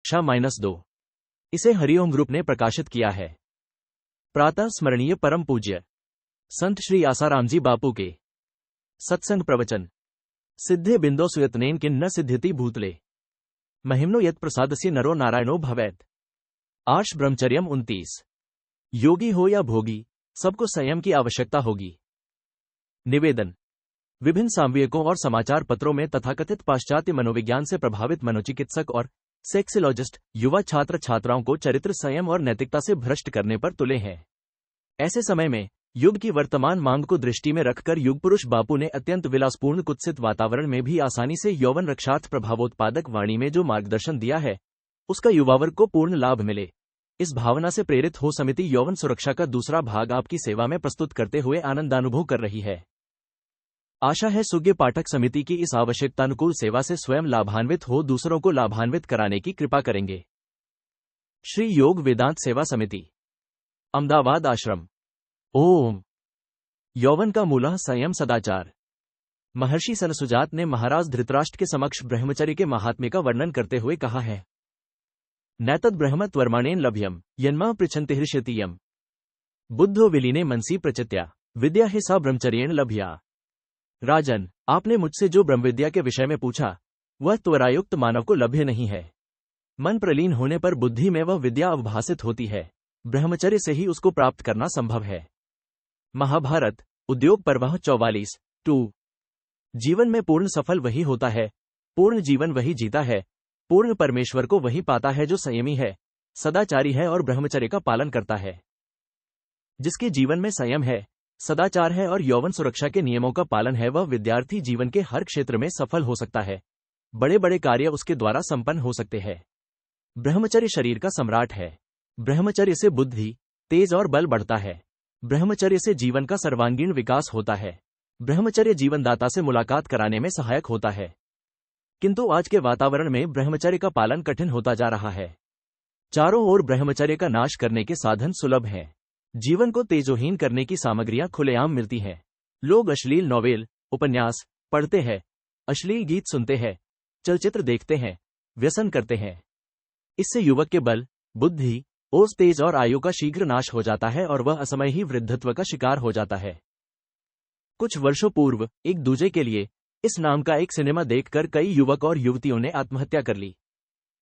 -2। इसे हरिओम ग्रुप ने प्रकाशित किया है। प्रातः स्मरणीय परम पूज्य संत श्री आसाराम जी बापू के सत्संग प्रवचन। सिद्धे बिंदो सुयत्नेन किन्न सिद्ध्यति भूतले महिम्नो यत् प्रसादस्य नरो नारायणो भवेत्। आर्ष ब्रह्मचर्यम 29। योगी हो या भोगी, सबको संयम की आवश्यकता होगी। निवेदन। विभिन्न सामयिकों और समाचार पत्रों में तथाकथित पाश्चात्य मनोविज्ञान से प्रभावित मनोचिकित्सक और सेक्सोलॉजिस्ट युवा छात्र छात्राओं को चरित्र, संयम और नैतिकता से भ्रष्ट करने पर तुले हैं। ऐसे समय में युग की वर्तमान मांग को दृष्टि में रखकर युग पुरुष बापू ने अत्यंत विलासपूर्ण कुत्सित वातावरण में भी आसानी से यौवन रक्षार्थ प्रभावोत्पादक वाणी में जो मार्गदर्शन दिया है, उसका युवावर्ग को पूर्ण लाभ मिले, इस भावना से प्रेरित हो समिति यौवन सुरक्षा का दूसरा भाग आपकी सेवा में प्रस्तुत करते हुए आनंदानुभव कर रही है। आशा है सुज्ञ पाठक समिति की इस आवश्यकतानुकूल सेवा से स्वयं लाभान्वित हो दूसरों को लाभान्वित कराने की कृपा करेंगे। श्री योग वेदांत सेवा समिति, अहमदाबाद आश्रम। ओम। यौवन का मूल संयम सदाचार। महर्षि सनसुजात ने महाराज धृतराष्ट्र के समक्ष ब्रह्मचर्य के महात्म्य का वर्णन करते हुए कहा है, नैतद ब्रह्म त्वर्माणेन लभ्यम यन्मा पृच्छन्ति हृष्यति। बुद्धो विलीने मनसी प्रचित्या विद्या ही सा ब्रह्मचर्येण लभ्या। राजन, आपने मुझसे जो ब्रह्मविद्या के विषय में पूछा, वह त्वरायुक्त मानव को लभ्य नहीं है। मन प्रलीन होने पर बुद्धि में वह विद्या अवभासित होती है। ब्रह्मचर्य से ही उसको प्राप्त करना संभव है। महाभारत उद्योग पर्व 44:2। जीवन में पूर्ण सफल वही होता है, पूर्ण जीवन वही जीता है, पूर्ण परमेश्वर को वही पाता है जो संयमी है, सदाचारी है और ब्रह्मचर्य का पालन करता है। जिसके जीवन में संयम है, सदाचार है और यौवन सुरक्षा के नियमों का पालन है, वह विद्यार्थी जीवन के हर क्षेत्र में सफल हो सकता है। बड़े बड़े कार्य उसके द्वारा संपन्न हो सकते हैं। ब्रह्मचर्य शरीर का सम्राट है। ब्रह्मचर्य से बुद्धि, तेज और बल बढ़ता है। ब्रह्मचर्य से जीवन का सर्वांगीण विकास होता है। ब्रह्मचर्य जीवनदाता से मुलाकात कराने में सहायक होता है। किंतु आज के वातावरण में ब्रह्मचर्य का पालन कठिन होता जा रहा है। चारों ओर ब्रह्मचर्य का नाश करने के साधन सुलभ हैं। जीवन को तेजोहीन करने की सामग्रियां खुलेआम मिलती हैं। लोग अश्लील नॉवेल, उपन्यास पढ़ते हैं, अश्लील गीत सुनते हैं, चलचित्र देखते हैं, व्यसन करते हैं। इससे युवक के बल, बुद्धि, ओज, तेज और आयु का शीघ्र नाश हो जाता है और वह असमय ही वृद्धत्व का शिकार हो जाता है। कुछ वर्षों पूर्व एक दूजे के लिए इस नाम का एक सिनेमा देखकर कई युवक और युवतियों ने आत्महत्या कर ली।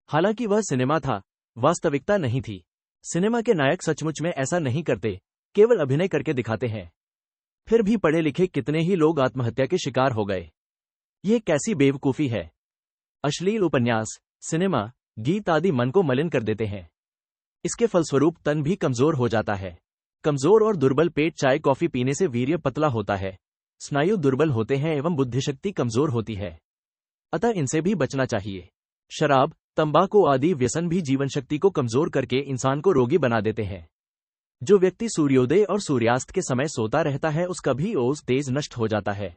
हालांकि वह सिनेमा था, वास्तविकता नहीं थी। सिनेमा के नायक सचमुच में ऐसा नहीं करते, केवल अभिनय करके दिखाते हैं। फिर भी पढ़े लिखे कितने ही लोग आत्महत्या के शिकार हो गए। यह कैसी बेवकूफी है। अश्लील उपन्यास, सिनेमा, गीत आदि मन को मलिन कर देते हैं। इसके फलस्वरूप तन भी कमजोर हो जाता है। कमजोर और दुर्बल पेट चाय कॉफी पीने से वीर्य पतला होता है, स्नायु दुर्बल होते हैं एवं बुद्धिशक्ति कमजोर होती है। अतः इनसे भी बचना चाहिए। शराब, तंबाकू आदि व्यसन भी जीवन शक्ति को कमजोर करके इंसान को रोगी बना देते हैं। जो व्यक्ति सूर्योदय और सूर्यास्त के समय सोता रहता है, उसका भी ओज तेज नष्ट हो जाता है।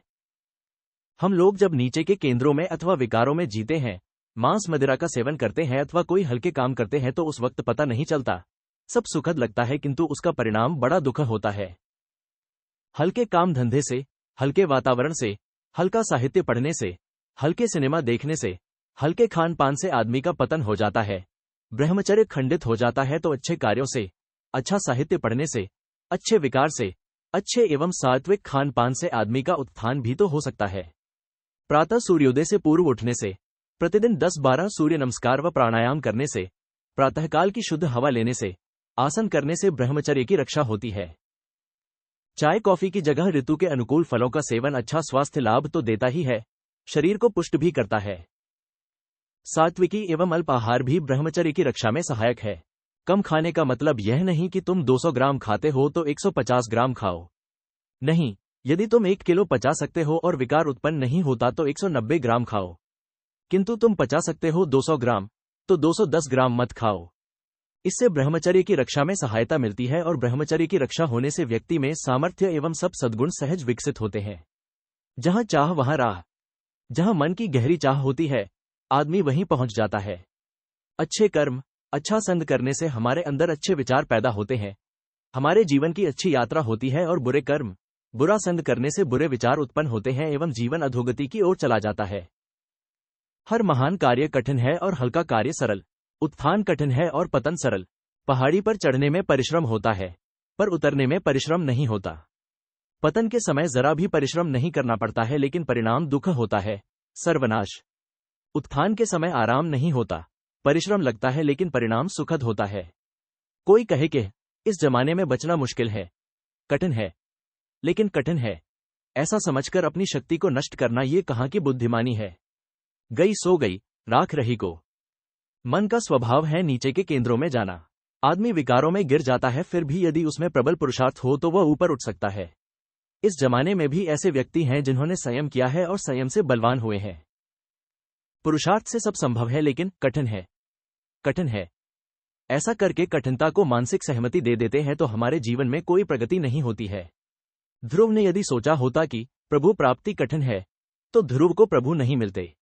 हम लोग जब नीचे के केंद्रों में अथवा विकारों में जीते हैं, मांस मदिरा का सेवन करते हैं अथवा कोई हल्के काम करते हैं, तो उस वक्त पता नहीं चलता, सब सुखद लगता है, किंतु उसका परिणाम बड़ा दुखद होता है। हल्के काम धंधे से, हल्के वातावरण से, हल्का साहित्य पढ़ने से, हल्के सिनेमा देखने से, हल्के खान पान से आदमी का पतन हो जाता है। ब्रह्मचर्य खंडित हो जाता है तो अच्छे कार्यों से, अच्छा साहित्य पढ़ने से, अच्छे विकार से, अच्छे एवं सात्विक खान पान से आदमी का उत्थान भी तो हो सकता है। प्रातः सूर्योदय से पूर्व उठने से, प्रतिदिन 10-12 सूर्य नमस्कार व प्राणायाम करने से, प्रातःकाल की शुद्ध हवा लेने से, आसन करने से ब्रह्मचर्य की रक्षा होती है। चाय कॉफी की जगह ऋतु के अनुकूल फलों का सेवन अच्छा स्वास्थ्य लाभ तो देता ही है, शरीर को पुष्ट भी करता है। सात्विकी एवं अल्प आहार भी ब्रह्मचर्य की रक्षा में सहायक है। कम खाने का मतलब यह नहीं कि तुम 200 ग्राम खाते हो तो 150 ग्राम खाओ। नहीं, यदि तुम 1 किलो पचा सकते हो और विकार उत्पन्न नहीं होता तो 190 ग्राम खाओ। किंतु तुम पचा सकते हो 200 ग्राम, तो 210 ग्राम मत खाओ। इससे ब्रह्मचर्य की रक्षा में सहायता मिलती है और ब्रह्मचर्य की रक्षा होने से व्यक्ति में सामर्थ्य एवं सब सद्गुण सहज विकसित होते हैं। जहां चाह वहां राह। जहां मन की गहरी चाह होती है, आदमी वहीं पहुंच जाता है। अच्छे कर्म, अच्छा संग करने से हमारे अंदर अच्छे विचार पैदा होते हैं, हमारे जीवन की अच्छी यात्रा होती है, और बुरे कर्म, बुरा संग करने से बुरे विचार उत्पन्न होते हैं एवं जीवन अधोगति की ओर चला जाता है। हर महान कार्य कठिन है और हल्का कार्य सरल। उत्थान कठिन है और पतन सरल। पहाड़ी पर चढ़ने में परिश्रम होता है, पर उतरने में परिश्रम नहीं होता। पतन के समय जरा भी परिश्रम नहीं करना पड़ता है, लेकिन परिणाम दुख होता है, सर्वनाश। उत्थान के समय आराम नहीं होता, परिश्रम लगता है, लेकिन परिणाम सुखद होता है। कोई कहे कि इस जमाने में बचना मुश्किल है, कठिन है, लेकिन कठिन है, ऐसा समझकर अपनी शक्ति को नष्ट करना ये कहाँ की बुद्धिमानी है। गई सो गई, राख रही को। मन का स्वभाव है नीचे के केंद्रों में जाना। आदमी विकारों में गिर जाता है, फिर भी यदि उसमें प्रबल पुरुषार्थ हो तो वह ऊपर उठ सकता है। इस जमाने में भी ऐसे व्यक्ति हैं जिन्होंने संयम किया है और संयम से बलवान हुए हैं। पुरुषार्थ से सब संभव है, लेकिन कठिन है, कठिन है। ऐसा करके कठिनता को मानसिक सहमति दे देते हैं तो हमारे जीवन में कोई प्रगति नहीं होती है। ध्रुव ने यदि सोचा होता कि प्रभु प्राप्ति कठिन है, तो ध्रुव को प्रभु नहीं मिलते।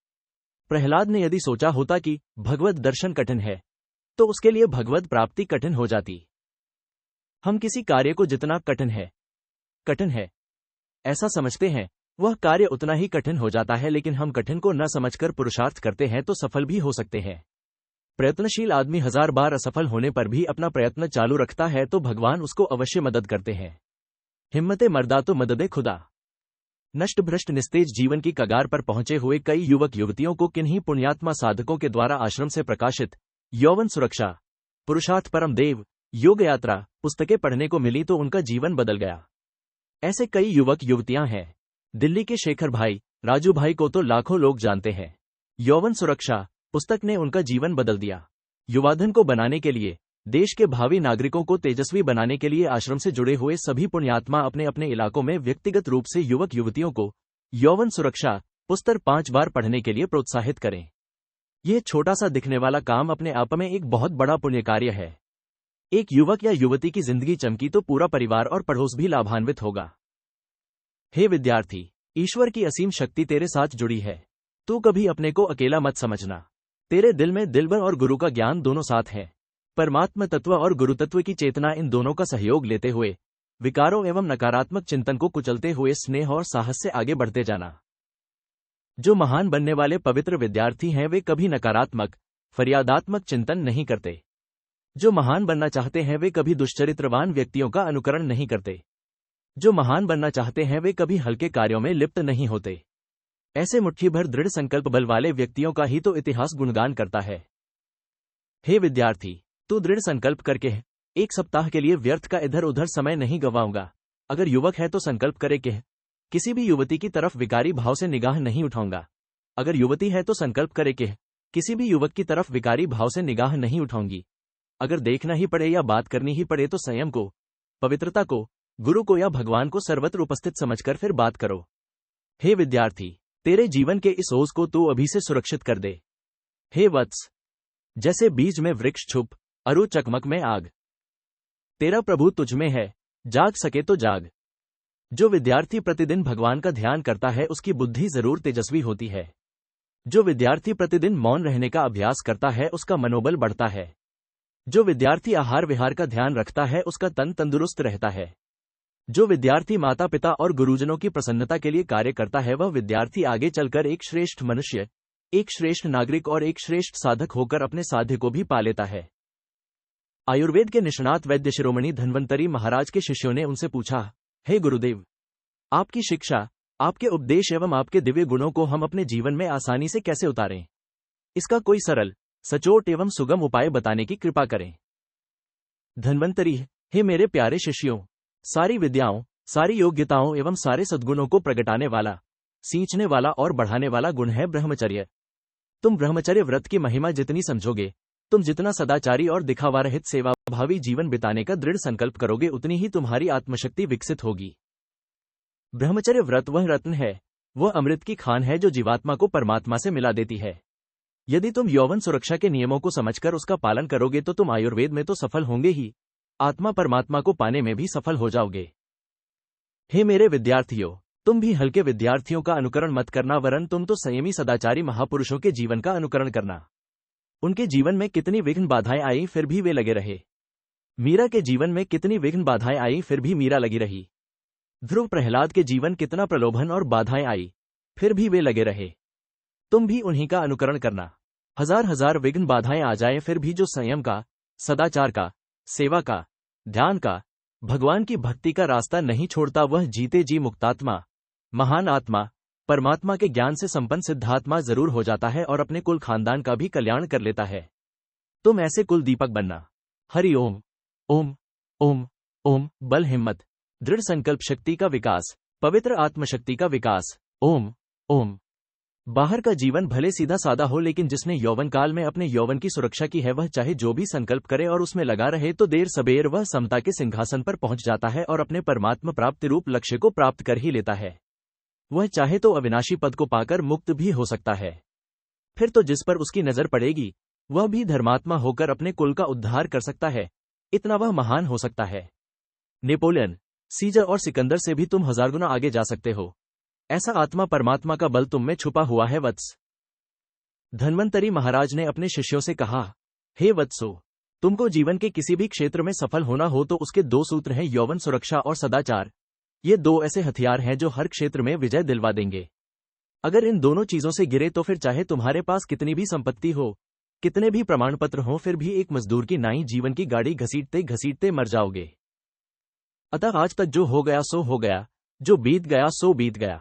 प्रहलाद ने यदि सोचा होता कि भगवत दर्शन कठिन है, तो उसके लिए भगवत प्राप्ति कठिन हो जाती। हम किसी कार्य को जितना कठिन है ऐसा समझते हैं, वह कार्य उतना ही कठिन हो जाता है, लेकिन हम कठिन को न समझकर पुरुषार्थ करते हैं तो सफल भी हो सकते हैं। प्रयत्नशील आदमी 1000 बार असफल होने पर भी अपना प्रयत्न चालू रखता है तो भगवान उसको अवश्य मदद करते हैं। हिम्मते मर्दा तो मददे खुदा। नष्ट भ्रष्ट निस्तेज जीवन की कगार पर पहुंचे हुए कई युवक युवतियों को किन्हीं पुण्यात्मा साधकों के द्वारा आश्रम से प्रकाशित यौवन सुरक्षा, पुरुषार्थ परम देव, योग यात्रा पुस्तकें पढ़ने को मिली तो उनका जीवन बदल गया। ऐसे कई युवक युवतियां हैं। दिल्ली के शेखर भाई, राजू भाई को तो लाखों लोग जानते हैं। यौवन सुरक्षा पुस्तक ने उनका जीवन बदल दिया। युवाधन को बनाने के लिए, देश के भावी नागरिकों को तेजस्वी बनाने के लिए आश्रम से जुड़े हुए सभी पुण्यात्मा अपने अपने इलाकों में व्यक्तिगत रूप से युवक युवतियों को यौवन सुरक्षा पुस्तक 5 बार पढ़ने के लिए प्रोत्साहित करें। यह छोटा सा दिखने वाला काम अपने आप में एक बहुत बड़ा पुण्य कार्य है। एक युवक या युवती की जिंदगी चमकी तो पूरा परिवार और पड़ोस भी लाभान्वित होगा। हे विद्यार्थी, ईश्वर की असीम शक्ति तेरे साथ जुड़ी है। तू कभी अपने को अकेला मत समझना। तेरे दिल में दिलबर और गुरु का ज्ञान दोनों साथ है। परमात्मा तत्व और गुरु तत्व की चेतना, इन दोनों का सहयोग लेते हुए विकारों एवं नकारात्मक चिंतन को कुचलते हुए स्नेह और साहस से आगे बढ़ते जाना। जो महान बनने वाले पवित्र विद्यार्थी हैं वे कभी नकारात्मक, फरियादात्मक चिंतन नहीं करते। जो महान बनना चाहते हैं वे कभी दुष्चरित्रवान व्यक्तियों का अनुकरण नहीं करते। जो महान बनना चाहते हैं वे कभी हल्के कार्यों में लिप्त नहीं होते। ऐसे मुट्ठी भर दृढ़ संकल्प बल वाले व्यक्तियों का ही तो इतिहास गुणगान करता है। हे विद्यार्थी, तू दृढ़ संकल्प करके एक सप्ताह के लिए व्यर्थ का इधर उधर समय नहीं गंवाऊंगा। अगर युवक है तो संकल्प करे कि किसी भी युवती की तरफ विकारी भाव से निगाह नहीं उठाऊंगा। अगर युवती है तो संकल्प करे कि किसी भी युवक की तरफ विकारी भाव से निगाह नहीं उठाऊंगी। अगर देखना ही पड़े या बात करनी ही पड़े तो संयम को, पवित्रता को, गुरु को या भगवान को सर्वत्र उपस्थित समझकर फिर बात करो। हे विद्यार्थी, तेरे जीवन के इस ओज को तू अभी से सुरक्षित कर दे। हे वत्स, जैसे बीज में वृक्ष छुप, अरु चकमक में आग। तेरा प्रभु तुझ में है, जाग सके तो जाग। जो विद्यार्थी प्रतिदिन भगवान का ध्यान करता है उसकी बुद्धि जरूर तेजस्वी होती है। जो विद्यार्थी प्रतिदिन मौन रहने का अभ्यास करता है उसका मनोबल बढ़ता है। जो विद्यार्थी आहार विहार का ध्यान रखता है उसका तन तंदुरुस्त रहता है। जो विद्यार्थी माता पिता और गुरुजनों की प्रसन्नता के लिए कार्य करता है वह विद्यार्थी आगे चलकर एक श्रेष्ठ मनुष्य, एक श्रेष्ठ नागरिक और एक श्रेष्ठ साधक होकर अपने साध्य को भी पा लेता है। आयुर्वेद के निष्णात वैद्य शिरोमणि धन्वंतरी महाराज के शिष्यों ने उनसे पूछा, हे गुरुदेव, आपकी शिक्षा, आपके उपदेश एवं आपके दिव्य गुणों को हम अपने जीवन में आसानी से कैसे उतारें? इसका कोई सरल, सचोट एवं सुगम उपाय बताने की कृपा करें। धन्वंतरी, हे मेरे प्यारे शिष्यों, सारी विद्याओं, सारी योग्यताओं एवं सारे सद्गुणों को प्रगटाने वाला, सींचने वाला और बढ़ाने वाला गुण है ब्रह्मचर्य। तुम ब्रह्मचर्य व्रत की महिमा जितनी समझोगे, तुम जितना सदाचारी और दिखावा रहित सेवाभावी जीवन बिताने का दृढ़ संकल्प करोगे, उतनी ही तुम्हारी आत्मशक्ति विकसित होगी। ब्रह्मचर्य व्रत वह रत्न है, वह अमृत की खान है जो जीवात्मा को परमात्मा से मिला देती है। यदि तुम यौवन सुरक्षा के नियमों को समझकर उसका पालन करोगे तो तुम आयुर्वेद में तो सफल होंगे ही, आत्मा परमात्मा को पाने में भी सफल हो जाओगे। हे मेरे विद्यार्थियों, तुम भी हल्के विद्यार्थियों का अनुकरण मत करना, वरन तुम तो संयमी सदाचारी महापुरुषों के जीवन का अनुकरण करना। उनके जीवन में कितनी विघ्न बाधाएं आई फिर भी वे लगे रहे। मीरा के जीवन में कितनी विघ्न बाधाएं आई फिर भी मीरा लगी रही। ध्रुव प्रहलाद के जीवन कितना प्रलोभन और बाधाएं आई, फिर भी वे लगे रहे। तुम भी उन्हीं का अनुकरण करना। हजार हजार विघ्न बाधाएं आ जाए फिर भी जो संयम का, सदाचार का, सेवा का, ध्यान का, भगवान की भक्ति का रास्ता नहीं छोड़ता वह जीते जी मुक्तात्मा, महान आत्मा, परमात्मा के ज्ञान से संपन्न सिद्धात्मा जरूर हो जाता है और अपने कुल खानदान का भी कल्याण कर लेता है। तुम ऐसे कुल दीपक बनना। हरि ओम। ओम ओम ओम। बल हिम्मत, दृढ़ संकल्प शक्ति का विकास, पवित्र आत्मशक्ति का विकास। ओम ओम। बाहर का जीवन भले सीधा सादा हो लेकिन जिसने यौवन काल में अपने यौवन की सुरक्षा की है वह चाहे जो भी संकल्प करे और उसमें लगा रहे तो देर सबेर वह समता के सिंहासन पर पहुंच जाता है और अपने परमात्मा प्राप्ति रूप लक्ष्य को प्राप्त कर ही लेता है। वह चाहे तो अविनाशी पद को पाकर मुक्त भी हो सकता है। फिर तो जिस पर उसकी नजर पड़ेगी वह भी धर्मात्मा होकर अपने कुल का उद्धार कर सकता है, इतना वह महान हो सकता है। नेपोलियन, सीजर और सिकंदर से भी तुम हजार गुना आगे जा सकते हो। ऐसा आत्मा परमात्मा का बल तुम में छुपा हुआ है वत्स। धन्वंतरी महाराज ने अपने शिष्यों से कहा, हे वत्सो, तुमको जीवन के किसी भी क्षेत्र में सफल होना हो तो उसके दो सूत्र हैं, यौवन सुरक्षा और सदाचार। ये दो ऐसे हथियार हैं जो हर क्षेत्र में विजय दिलवा देंगे। अगर इन दोनों चीजों से गिरे तो फिर चाहे तुम्हारे पास कितनी भी संपत्ति हो, कितने भी प्रमाण पत्र हो, फिर भी एक मजदूर की नाई जीवन की गाड़ी घसीटते घसीटते मर जाओगे। अतः आज तक जो हो गया सो हो गया, जो बीत गया सो बीत गया।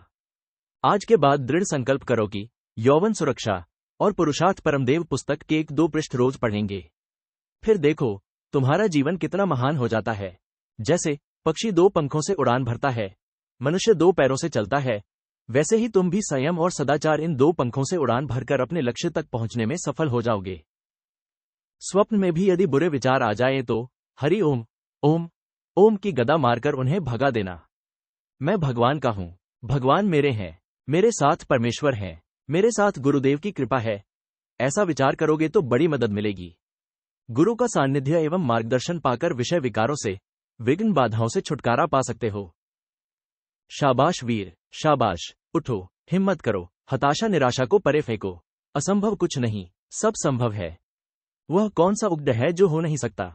आज के बाद दृढ़ संकल्प करो कि यौवन सुरक्षा और पुरुषार्थ परमदेव पुस्तक के 1-2 पृष्ठ रोज पढ़ेंगे। फिर देखो तुम्हारा जीवन कितना महान हो जाता है। जैसे पक्षी 2 पंखों से उड़ान भरता है, मनुष्य 2 पैरों से चलता है, वैसे ही तुम भी संयम और सदाचार इन 2 पंखों से उड़ान भरकर अपने लक्ष्य तक पहुंचने में सफल हो जाओगे। स्वप्न में भी यदि बुरे विचार आ जाए तो हरि ओम ओम ओम की गदा मारकर उन्हें भगा देना। मैं भगवान का हूं, भगवान मेरे हैं, मेरे साथ परमेश्वर हैं, मेरे साथ गुरुदेव की कृपा है। ऐसा विचार करोगे तो बड़ी मदद मिलेगी। गुरु का सानिध्य एवं मार्गदर्शन पाकर विषय विकारों से, विघ्न बाधाओं से छुटकारा पा सकते हो। शाबाश वीर, शाबाश, उठो, हिम्मत करो, हताशा निराशा को परे फेंको। असंभव कुछ नहीं, सब संभव है। वह कौन सा उग्ड है जो हो नहीं सकता?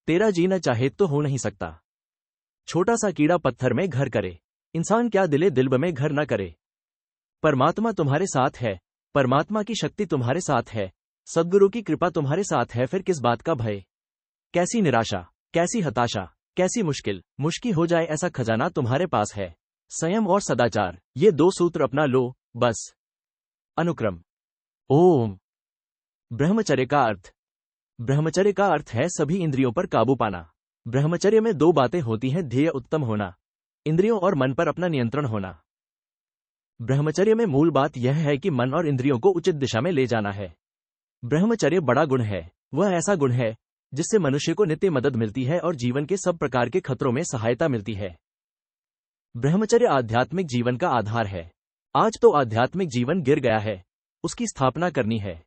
तेरा जीना चाहे तो हो नहीं सकता। छोटा सा कीड़ा पत्थर में घर करे, इंसान क्या दिले दिलब में घर न करे। परमात्मा तुम्हारे साथ है, परमात्मा की शक्ति तुम्हारे साथ है, सद्गुरु की कृपा तुम्हारे साथ है, फिर किस बात का भय? कैसी निराशा, कैसी हताशा, कैसी मुश्किल हो जाए ऐसा खजाना तुम्हारे पास है। संयम और सदाचार, ये 2 सूत्र अपना लो बस। अनुक्रम। ओम। ब्रह्मचर्य का अर्थ। ब्रह्मचर्य का अर्थ है सभी इंद्रियों पर काबू पाना। ब्रह्मचर्य में 2 बातें होती हैं, ध्येय उत्तम होना, इंद्रियों और मन पर अपना नियंत्रण होना। ब्रह्मचर्य में मूल बात यह है कि मन और इंद्रियों को उचित दिशा में ले जाना है। ब्रह्मचर्य बड़ा गुण है, वह ऐसा गुण है जिससे मनुष्य को नित्य मदद मिलती है और जीवन के सब प्रकार के खतरों में सहायता मिलती है। ब्रह्मचर्य आध्यात्मिक जीवन का आधार है। आज तो आध्यात्मिक जीवन गिर गया है, उसकी स्थापना करनी है।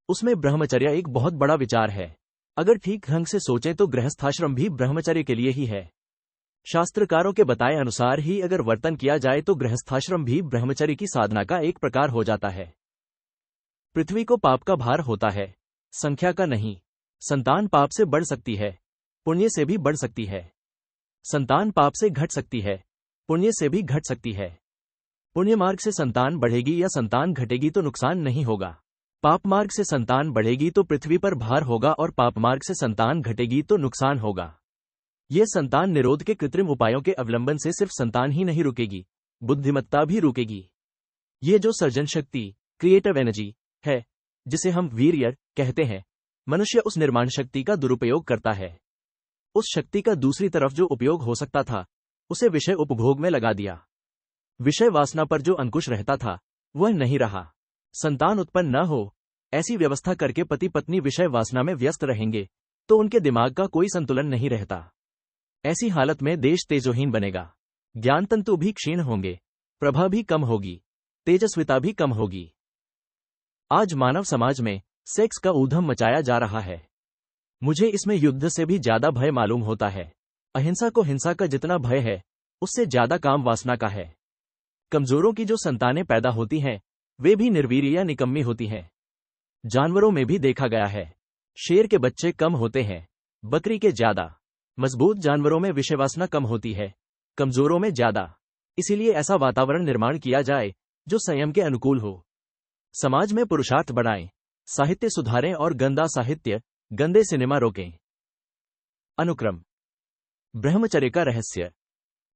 उसमें ब्रह्मचर्य एक बहुत बड़ा विचार है। अगर ठीक ढंग से सोचें तो गृहस्थाश्रम भी ब्रह्मचर्य के लिए ही है। शास्त्रकारों के बताए अनुसार ही अगर वर्तन किया जाए तो गृहस्थाश्रम भी ब्रह्मचर्य की साधना का एक प्रकार हो जाता है। पृथ्वी को पाप का भार होता है, संख्या का नहीं। संतान पाप से बढ़ सकती है, पुण्य से भी बढ़ सकती है। संतान पाप से घट सकती है, पुण्य से भी घट सकती है। पुण्य मार्ग से संतान बढ़ेगी या संतान घटेगी तो नुकसान नहीं होगा। पाप मार्ग से संतान बढ़ेगी तो पृथ्वी पर भार होगा और पाप मार्ग से संतान घटेगी तो नुकसान होगा। ये संतान निरोध के कृत्रिम उपायों के अवलंबन से सिर्फ संतान ही नहीं रुकेगी, बुद्धिमत्ता भी रुकेगी। ये जो सर्जन शक्ति, क्रिएटिव एनर्जी है, जिसे हम वीर्य कहते हैं, मनुष्य उस निर्माण शक्ति का दुरुपयोग करता है। उस शक्ति का दूसरी तरफ जो उपयोग हो सकता था उसे विषय उपभोग में लगा दिया। विषय वासना पर जो अंकुश रहता था वह नहीं रहा। संतान उत्पन्न न हो ऐसी व्यवस्था करके पति पत्नी विषय वासना में व्यस्त रहेंगे तो उनके दिमाग का कोई संतुलन नहीं रहता। ऐसी हालत में देश तेजोहीन बनेगा, ज्ञान तंतु भी क्षीण होंगे, प्रभा भी कम होगी, तेजस्विता भी कम होगी। आज मानव समाज में सेक्स का ऊधम मचाया जा रहा है। मुझे इसमें युद्ध से भी ज्यादा भय मालूम होता है। अहिंसा को हिंसा का जितना भय है उससे ज्यादा काम वासना का है। कमजोरों की जो संतानें पैदा होती हैं वे भी निर्वीर्य या निकम्मी होती हैं। जानवरों में भी देखा गया है, शेर के बच्चे कम होते हैं, बकरी के ज्यादा। मजबूत जानवरों में विषयवासना कम होती है, कमजोरों में ज्यादा। इसीलिए ऐसा वातावरण निर्माण किया जाए जो संयम के अनुकूल हो। समाज में पुरुषार्थ बढ़ाएं, साहित्य सुधारें और गंदा साहित्य, गंदे सिनेमा रोकें। अनुक्रम। ब्रह्मचर्य का रहस्य।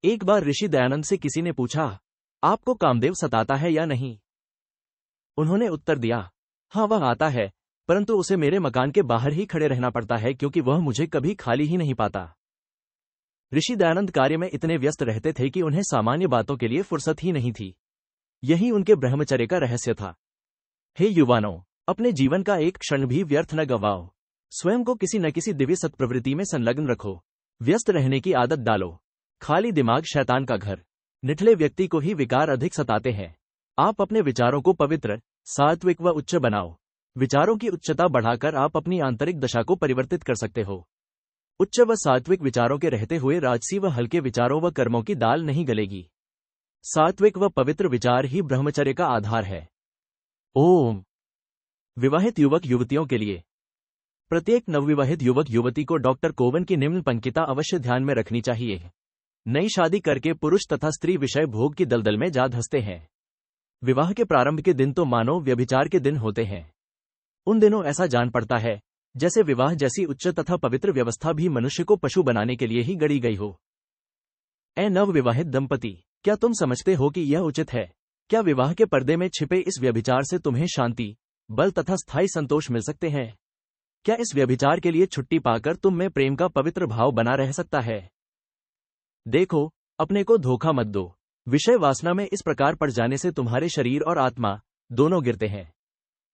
एक बार ऋषि दयानंद से किसी ने पूछा, आपको कामदेव सताता है या नहीं? उन्होंने उत्तर दिया, हाँ वह आता है, परंतु उसे मेरे मकान के बाहर ही खड़े रहना पड़ता है क्योंकि वह मुझे कभी खाली ही नहीं पाता। ऋषि दयानंद कार्य में इतने व्यस्त रहते थे कि उन्हें सामान्य बातों के लिए फुर्सत ही नहीं थी। यही उनके ब्रह्मचर्य का रहस्य था। हे युवानों, अपने जीवन का एक क्षण भी व्यर्थ न गवाओ। स्वयं को किसी न किसी दिव्य सत्प्रवृत्ति में संलग्न रखो। व्यस्त रहने की आदत डालो। खाली दिमाग शैतान का घर। निठले व्यक्ति को ही विकार अधिक सताते हैं। आप अपने विचारों को पवित्र, सात्विक व उच्च बनाओ। विचारों की उच्चता बढ़ाकर आप अपनी आंतरिक दशा को परिवर्तित कर सकते हो। उच्च व सात्विक विचारों के रहते हुए राजसी व हल्के विचारों व कर्मों की दाल नहीं गलेगी। सात्विक व पवित्र विचार ही ब्रह्मचर्य का आधार है। ओम। विवाहित युवक युवतियों के लिए। प्रत्येक नवविवाहित युवक युवती को डॉक्टर कोवन की निम्न पंक्तियां अवश्य ध्यान में रखनी चाहिए। नई शादी करके पुरुष तथा स्त्री विषय भोग की दलदल में जा धंसते हैं। विवाह के प्रारंभ के दिन तो मानो व्यभिचार के दिन होते हैं। उन दिनों ऐसा जान पड़ता है जैसे विवाह जैसी उच्च तथा पवित्र व्यवस्था भी मनुष्य को पशु बनाने के लिए ही गढ़ी गई हो। ए नवविवाहित दंपति, क्या तुम समझते हो कि यह उचित है? क्या विवाह के पर्दे में छिपे इस व्यभिचार से तुम्हें शांति, बल तथा स्थायी संतोष मिल सकते हैं? क्या इस व्यभिचार के लिए छुट्टी पाकर तुम में प्रेम का पवित्र भाव बना रह सकता है? देखो, अपने को धोखा मत दो। विषय वासना में इस प्रकार पड़ जाने से तुम्हारे शरीर और आत्मा दोनों गिरते हैं।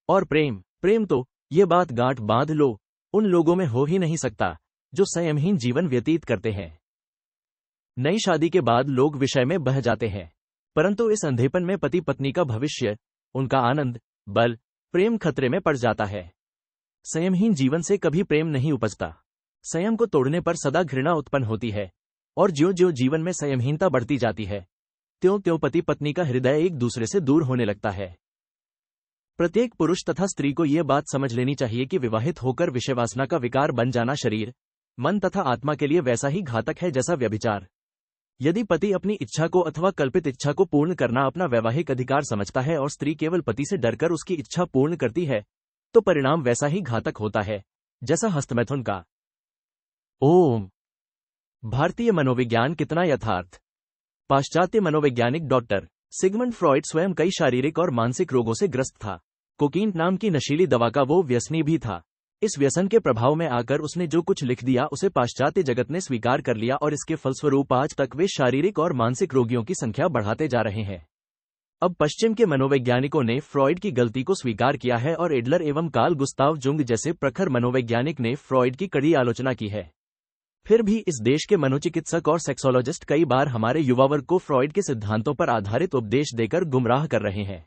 और प्रेम तो, ये बात गांठ बांध लो, उन लोगों में हो ही नहीं सकता जो संयमहीन जीवन व्यतीत करते हैं। नई शादी के बाद लोग विषय में बह जाते हैं, परंतु इस अंधेपन में पति पत्नी का भविष्य, उनका आनंद, बल, प्रेम खतरे में पड़ जाता है। संयमहीन जीवन से कभी प्रेम नहीं उपजता। संयम को तोड़ने पर सदा घृणा उत्पन्न होती है, और ज्यों-ज्यों जीवन में संयमहीनता बढ़ती जाती है, त्यों-त्यों पति पत्नी का हृदय एक दूसरे से दूर होने लगता है। प्रत्येक पुरुष तथा स्त्री को यह बात समझ लेनी चाहिए कि विवाहित होकर विषयवासना का विकार बन जाना शरीर, मन तथा आत्मा के लिए वैसा ही घातक है जैसा व्यभिचार। यदि पति अपनी इच्छा को अथवा कल्पित इच्छा को पूर्ण करना अपना वैवाहिक अधिकार समझता है और स्त्री केवल पति से डरकर उसकी इच्छा पूर्ण करती है, तो परिणाम वैसा ही घातक होता है जैसा हस्तमैथुन का। ओम। भारतीय मनोविज्ञान कितना यथार्थ। पाश्चात्य मनोवैज्ञानिक डॉक्टर सिगमंड फ्रॉइड स्वयं कई शारीरिक और मानसिक रोगों से ग्रस्त था। कोकीन नाम की नशीली दवा का वो व्यसनी भी था। इस व्यसन के प्रभाव में आकर उसने जो कुछ लिख दिया उसे पाश्चात्य जगत ने स्वीकार कर लिया और इसके फलस्वरूप आज तक वे शारीरिक और मानसिक रोगियों की संख्या बढ़ाते जा रहे हैं। अब पश्चिम के मनोवैज्ञानिकों ने फ्रॉइड की गलती को स्वीकार किया है और एडलर एवं कार्ल गुस्ताव जुंग जैसे प्रखर मनोवैज्ञानिक ने फ्रॉइड की कड़ी आलोचना की है। फिर भी इस देश के मनोचिकित्सक और सेक्सोलॉजिस्ट कई बार हमारे युवा वर्ग को फ्रॉइड के सिद्धांतों पर आधारित उपदेश देकर गुमराह कर रहे हैं।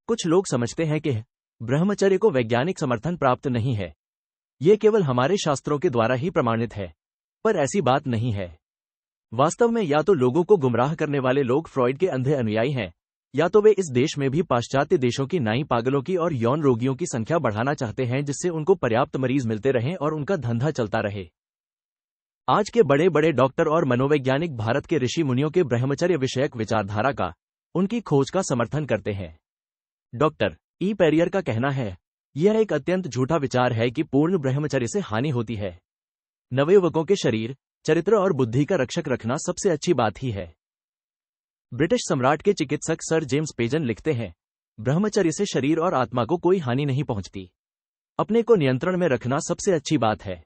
कुछ लोग समझते हैं कि ब्रह्मचर्य को वैज्ञानिक समर्थन प्राप्त नहीं है, ये केवल हमारे शास्त्रों के द्वारा ही प्रमाणित है, पर ऐसी बात नहीं है। वास्तव में या तो लोगों को गुमराह करने वाले लोग फ्रॉइड के अंधे अनुयायी हैं, या तो वे इस देश में भी पाश्चात्य देशों की नाई पागलों की और यौन रोगियों की संख्या बढ़ाना चाहते हैं जिससे उनको पर्याप्त मरीज मिलते रहें और उनका धंधा चलता रहे। आज के बड़े बड़े डॉक्टर और मनोवैज्ञानिक भारत के ऋषि मुनियों के ब्रह्मचर्य विषयक विचारधारा का, उनकी खोज का समर्थन करते हैं। डॉक्टर ई पेरियर का कहना है, यह एक अत्यंत झूठा विचार है कि पूर्ण ब्रह्मचर्य से हानि होती है। नवयुवकों के शरीर, चरित्र और बुद्धि का रक्षक रखना सबसे अच्छी बात ही है। ब्रिटिश सम्राट के चिकित्सक सर जेम्स पेजन लिखते हैं, ब्रह्मचर्य से शरीर और आत्मा को कोई हानि नहीं पहुंचती। अपने को नियंत्रण में रखना सबसे अच्छी बात है।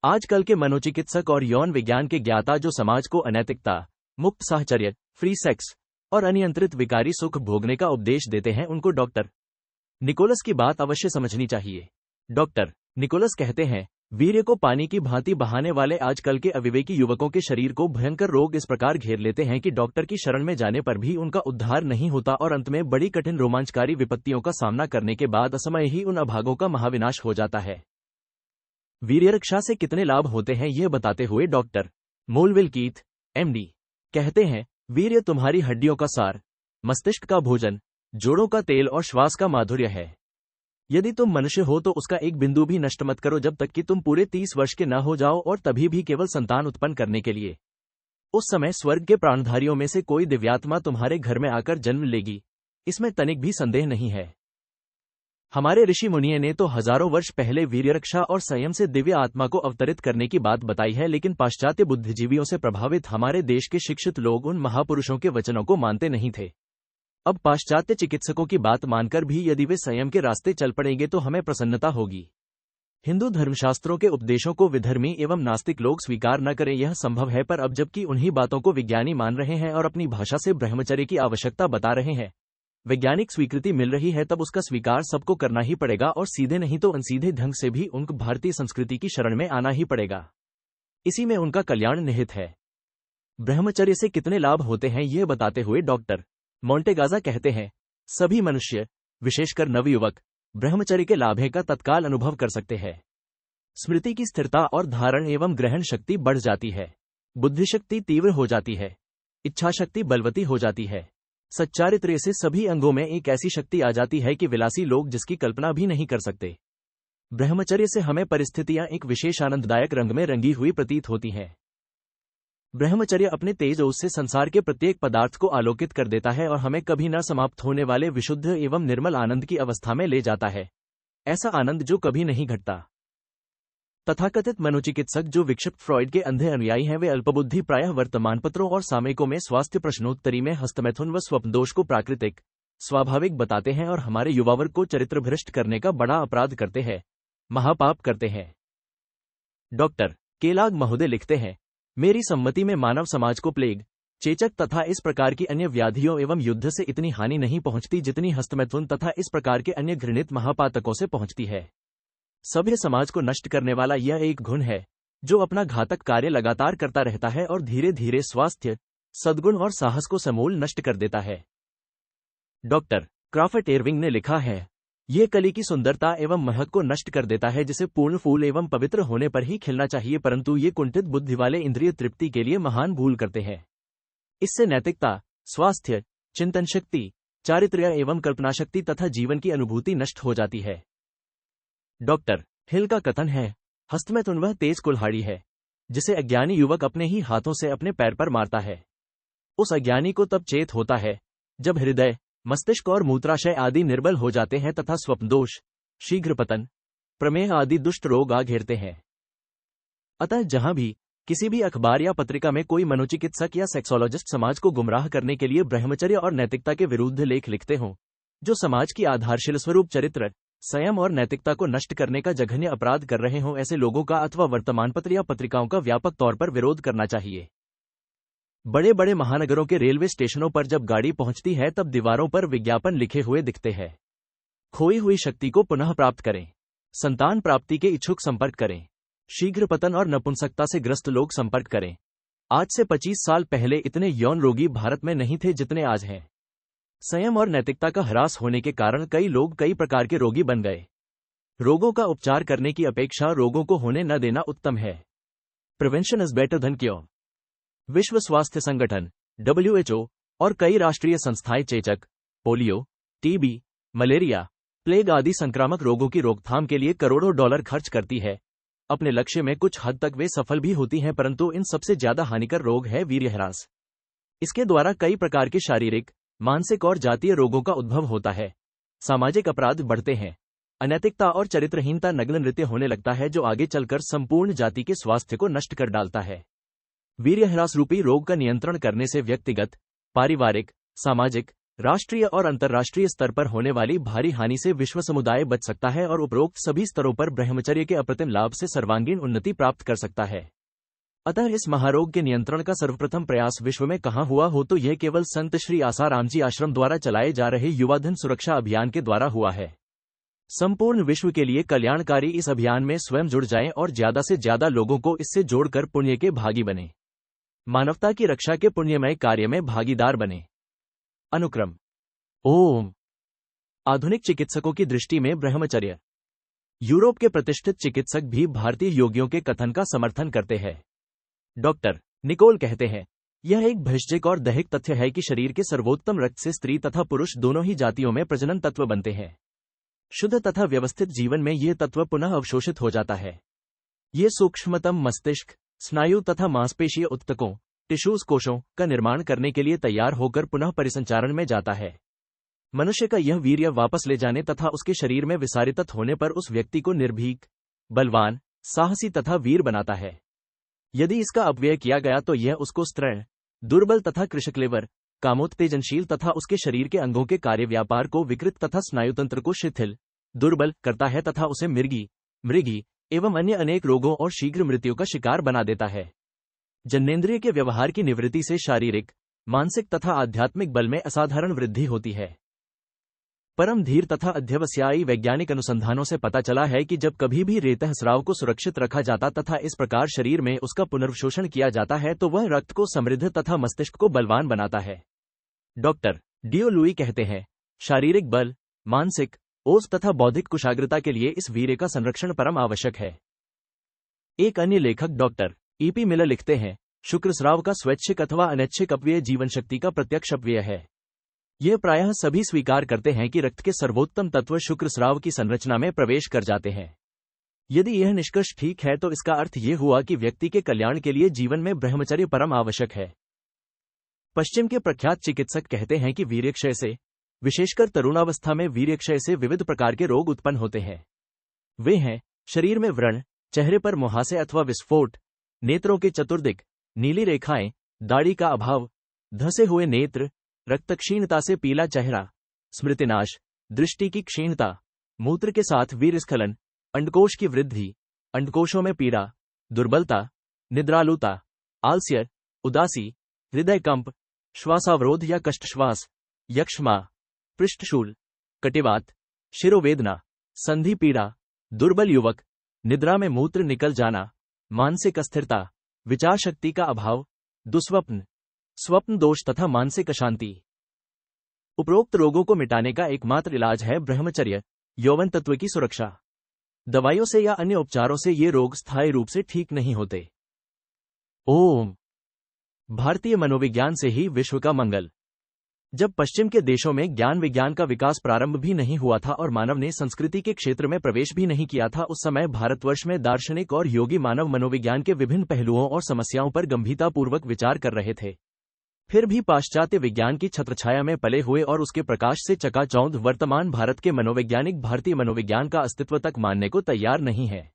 आजकल के मनोचिकित्सक और यौन विज्ञान के ज्ञाता जो समाज को अनैतिकता, मुक्त साहचर्य, फ्री सेक्स और अनियंत्रित विकारी सुख भोगने का उपदेश देते हैं, उनको डॉक्टर निकोलस की बात अवश्य समझनी चाहिए। डॉक्टर निकोलस कहते हैं, वीर्य को पानी की भांति बहाने वाले आजकल के अविवेकी युवकों के शरीर को भयंकर रोग इस प्रकार घेर लेते हैं कि डॉक्टर की शरण में जाने पर भी उनका उद्धार नहीं होता और अंत में बड़ी कठिन रोमांचकारी विपत्तियों का सामना करने के बाद असमय ही उन अभागों का महाविनाश हो जाता है। वीर्यरक्षा से कितने लाभ होते हैं यह बताते हुए डॉक्टर मोलविल कीथ एमडी कहते हैं, वीर्य तुम्हारी हड्डियों का सार, मस्तिष्क का भोजन, जोड़ों का तेल और श्वास का माधुर्य है। यदि तुम मनुष्य हो तो उसका एक बिंदु भी नष्ट मत करो जब तक कि तुम पूरे 30 वर्ष के न हो जाओ, और तभी भी केवल संतान उत्पन्न करने के लिए। उस समय स्वर्ग के प्राणधारियों में से कोई दिव्यात्मा तुम्हारे घर में आकर जन्म लेगी, इसमें तनिक भी संदेह नहीं है। हमारे ऋषि मुनियों ने तो हजारों वर्ष पहले वीर्यरक्षा और संयम से दिव्य आत्मा को अवतरित करने की बात बताई है, लेकिन पाश्चात्य बुद्धिजीवियों से प्रभावित हमारे देश के शिक्षित लोग उन महापुरुषों के वचनों को मानते नहीं थे। अब पाश्चात्य चिकित्सकों की बात मानकर भी यदि वे संयम के रास्ते चल पड़ेंगे तो हमें प्रसन्नता होगी। हिंदू धर्मशास्त्रों के उपदेशों को विधर्मी एवं नास्तिक लोग स्वीकार न करें यह संभव है, पर अब जबकि उन्हीं बातों को विज्ञानी मान रहे हैं और अपनी भाषा से ब्रह्मचर्य की आवश्यकता बता रहे हैं, वैज्ञानिक स्वीकृति मिल रही है, तब उसका स्वीकार सबको करना ही पड़ेगा और सीधे नहीं तो अनसीधे ढंग से भी उनको भारतीय संस्कृति की शरण में आना ही पड़ेगा। इसी में उनका कल्याण निहित है। ब्रह्मचर्य से कितने लाभ होते हैं यह बताते हुए डॉक्टर मोंटेगाजा कहते हैं, सभी मनुष्य, विशेषकर नवयुवक, ब्रह्मचर्य के लाभों का तत्काल अनुभव कर सकते हैं। स्मृति की स्थिरता और धारण एवं ग्रहण शक्ति बढ़ जाती है, बुद्धिशक्ति तीव्र हो जाती है, इच्छा शक्ति बलवती हो जाती है। सच्चारित्र्य से सभी अंगों में एक ऐसी शक्ति आ जाती है कि विलासी लोग जिसकी कल्पना भी नहीं कर सकते। ब्रह्मचर्य से हमें परिस्थितियां एक विशेष आनंददायक रंग में रंगी हुई प्रतीत होती हैं। ब्रह्मचर्य अपने तेज ओज से संसार के प्रत्येक पदार्थ को आलोकित कर देता है और हमें कभी न समाप्त होने वाले विशुद्ध एवं निर्मल आनंद की अवस्था में ले जाता है, ऐसा आनंद जो कभी नहीं घटता। तथाकथित मनोचिकित्सक जो विक्षिप्त फ्रॉइड के अंधे अनुयायी हैं, वे अल्पबुद्धि प्रायः वर्तमान पत्रों और सामयिकों में स्वास्थ्य प्रश्नोत्तरी में हस्तमैथुन व स्वप्नदोष को प्राकृतिक, स्वाभाविक बताते हैं और हमारे युवावर्ग को चरित्र भ्रष्ट करने का बड़ा अपराध करते हैं, महापाप करते हैं। डॉक्टर केलाग महोदय लिखते हैं, मेरी सम्मति में मानव समाज को प्लेग, चेचक तथा इस प्रकार की अन्य व्याधियों एवं युद्ध से इतनी हानि नहीं पहुंचती जितनी हस्तमैथुन तथा इस प्रकार के अन्य घृणित महापातकों से पहुंचती है। सभ्य समाज को नष्ट करने वाला यह एक गुण है जो अपना घातक कार्य लगातार करता रहता है और धीरे धीरे स्वास्थ्य, सद्गुण और साहस को समूल नष्ट कर देता है। डॉक्टर क्राफट एर्विंग ने लिखा है, ये कली की सुंदरता एवं महक को नष्ट कर देता है जिसे पूर्ण फूल एवं पवित्र होने पर ही खिलना चाहिए, परंतु ये कुंठित बुद्धि वाले इंद्रिय तृप्ति के लिए महान भूल करते हैं। इससे नैतिकता, स्वास्थ्य, चिंतन शक्ति, चारित्र्य एवं कल्पना शक्ति तथा जीवन की अनुभूति नष्ट हो जाती है। डॉक्टर हिल का कथन है, हस्तमैथुन वह तेज कुल्हाड़ी है जिसे अज्ञानी युवक अपने ही हाथों से अपने पैर पर मारता है। उस अज्ञानी को तब चेत होता है जब हृदय, मस्तिष्क और मूत्राशय आदि निर्बल हो जाते हैं तथा स्वप्नदोष, शीघ्र पतन, प्रमेह आदि दुष्ट रोग आ घेरते हैं। अतः जहां भी किसी भी अखबार या पत्रिका में कोई मनोचिकित्सक या सेक्सोलॉजिस्ट समाज को गुमराह करने के लिए ब्रह्मचर्य और नैतिकता के विरुद्ध लेख लिखते हों, जो समाज की आधारशिला स्वरूप चरित्र, संयम और नैतिकता को नष्ट करने का जघन्य अपराध कर रहे हों, ऐसे लोगों का अथवा वर्तमान पत्र या पत्रिकाओं का व्यापक तौर पर विरोध करना चाहिए। बड़े बड़े महानगरों के रेलवे स्टेशनों पर जब गाड़ी पहुंचती है तब दीवारों पर विज्ञापन लिखे हुए दिखते हैं, खोई हुई शक्ति को पुनः प्राप्त करें, संतान प्राप्ति के इच्छुक संपर्क करें, शीघ्र पतन और नपुंसकता से ग्रस्त लोग संपर्क करें। आज से 25 साल पहले इतने यौन रोगी भारत में नहीं थे जितने आज हैं। संयम और नैतिकता का ह्रास होने के कारण कई लोग कई प्रकार के रोगी बन गए। रोगों का उपचार करने की अपेक्षा रोगों को होने न देना उत्तम है। Prevention is better than cure. विश्व स्वास्थ्य संगठन WHO और कई राष्ट्रीय संस्थाएं चेचक, पोलियो, टीबी, मलेरिया, प्लेग आदि संक्रामक रोगों की रोकथाम के लिए करोड़ों डॉलर खर्च करती है। अपने लक्ष्य में कुछ हद तक वे सफल भी होती हैं, परंतु इन सबसे ज्यादा हानिकर रोग है वीर्यह्रास। इसके द्वारा कई प्रकार के शारीरिक, मानसिक और जातीय रोगों का उद्भव होता है। सामाजिक अपराध बढ़ते हैं, अनैतिकता और चरित्रहीनता नग्न नृत्य होने लगता है जो आगे चलकर संपूर्ण जाति के स्वास्थ्य को नष्ट कर डालता है। वीर्यह्रास रूपी रोग का नियंत्रण करने से व्यक्तिगत, पारिवारिक, सामाजिक, राष्ट्रीय और अंतर्राष्ट्रीय स्तर पर होने वाली भारी हानि से विश्व समुदाय बच सकता है और उपरोक्त सभी स्तरों पर ब्रह्मचर्य के अप्रतिम लाभ से सर्वांगीण उन्नति प्राप्त कर सकता है। अतः इस महारोग के नियंत्रण का सर्वप्रथम प्रयास विश्व में कहाँ हुआ हो तो यह केवल संत श्री आसाराम जी आश्रम द्वारा चलाए जा रहे युवाधन सुरक्षा अभियान के द्वारा हुआ है। संपूर्ण विश्व के लिए कल्याणकारी इस अभियान में स्वयं जुड़ जाएं और ज्यादा से ज्यादा लोगों को इससे जोड़कर पुण्य के भागी बने, मानवता की रक्षा के पुण्यमय कार्य में भागीदार बने। अनुक्रम ओम। आधुनिक चिकित्सकों की दृष्टि में ब्रह्मचर्य। यूरोप के प्रतिष्ठित चिकित्सक भी भारतीय योगियों के कथन का समर्थन करते हैं। डॉक्टर निकोल कहते हैं, यह एक भैषजिक और दैहिक तथ्य है कि शरीर के सर्वोत्तम रक्त से स्त्री तथा पुरुष दोनों ही जातियों में प्रजनन तत्व बनते हैं। शुद्ध तथा व्यवस्थित जीवन में यह तत्व पुनः अवशोषित हो जाता है। ये सूक्ष्मतम मस्तिष्क, स्नायु तथा मांसपेशीय उत्तकों, टिश्यूज कोशों का निर्माण करने के लिए तैयार होकर पुनः परिसंचारण में जाता है। मनुष्य का यह वीर्य वापस ले जाने तथा उसके शरीर में विसारित होने पर उस व्यक्ति को निर्भीक, बलवान, साहसी तथा वीर बनाता है। यदि इसका अपव्यय किया गया तो यह उसको स्त्रीण, दुर्बल तथा कृशक्लेवर, कामोत्तेजनशील तथा उसके शरीर के अंगों के कार्य व्यापार को विकृत तथा स्नायुतंत्र को शिथिल, दुर्बल करता है तथा उसे मृगी एवं अन्य अनेक रोगों और शीघ्र मृत्यु का शिकार बना देता है। जन्नेंद्रिय के व्यवहार की निवृत्ति से शारीरिक, मानसिक तथा आध्यात्मिक बल में असाधारण वृद्धि होती है। परम धीर तथा अध्यवसायी वैज्ञानिक अनुसंधानों से पता चला है कि जब कभी भी रेतः स्राव को सुरक्षित रखा जाता तथा इस प्रकार शरीर में उसका पुनर्शोषण किया जाता है तो वह रक्त को समृद्ध तथा मस्तिष्क को बलवान बनाता है। डॉक्टर डियो लुई कहते हैं, शारीरिक बल, मानसिक, ओज तथा बौद्धिक कुशाग्रता के लिए इस वीर्य का संरक्षण परम आवश्यक है। एक अन्य लेखक डॉक्टर ईपी मिलर लिखते हैं, शुक्रस्राव का स्वैच्छिक अथवा अनैच्छिक अपव्यय जीवन शक्ति का प्रत्यक्ष अपव्यय है। यह प्रायः सभी स्वीकार करते हैं कि रक्त के सर्वोत्तम तत्व शुक्रस्राव की संरचना में प्रवेश कर जाते हैं। यदि यह निष्कर्ष ठीक है तो इसका अर्थ यह हुआ कि व्यक्ति के कल्याण के लिए जीवन में ब्रह्मचर्य परम आवश्यक है। पश्चिम के प्रख्यात चिकित्सक कहते हैं कि वीर्यक्षय से, विशेषकर तरुणावस्था में वीर्यक्षय से विविध प्रकार के रोग उत्पन्न होते हैं। वे हैं शरीर में व्रण, चेहरे पर मुहासे अथवा विस्फोट, नेत्रों के चतुर्दिक, नीली रेखाएं, दाढ़ी का अभाव, धसे हुए नेत्र, रक्त क्षीणता से पीला चेहरा, स्मृतिनाश, दृष्टि की क्षीणता, मूत्र के साथ वीर्यस्खलन, अंडकोश की वृद्धि, अंडकोशों में पीड़ा, दुर्बलता, निद्रालुता, आलस्य, उदासी, हृदय कंप, श्वासावरोध या कष्टश्वास, यक्ष्मा, पृष्ठशूल, कटिवात, शिरोवेदना, संधि पीड़ा, दुर्बल युवक, निद्रा में मूत्र निकल जाना, मानसिक अस्थिरता, विचार शक्ति का अभाव, दुस्वप्न, स्वप्न दोष तथा मानसिक अशांति। उपरोक्त रोगों को मिटाने का एकमात्र इलाज है ब्रह्मचर्य, यौवन तत्व की सुरक्षा। दवाइयों से या अन्य उपचारों से ये रोग स्थायी रूप से ठीक नहीं होते। ओम। भारतीय मनोविज्ञान से ही विश्व का मंगल। जब पश्चिम के देशों में ज्ञान विज्ञान का विकास प्रारंभ भी नहीं हुआ था और मानव ने संस्कृति के क्षेत्र में प्रवेश भी नहीं किया था, उस समय भारतवर्ष में दार्शनिक और योगी मानव मनोविज्ञान के विभिन्न पहलुओं और समस्याओं पर गंभीरतापूर्वक विचार कर रहे थे। फिर भी पाश्चात्य विज्ञान की छत्रछाया में पले हुए और उसके प्रकाश से चकाचौंध वर्तमान भारत के मनोवैज्ञानिक भारतीय मनोविज्ञान का अस्तित्व तक मानने को तैयार नहीं है।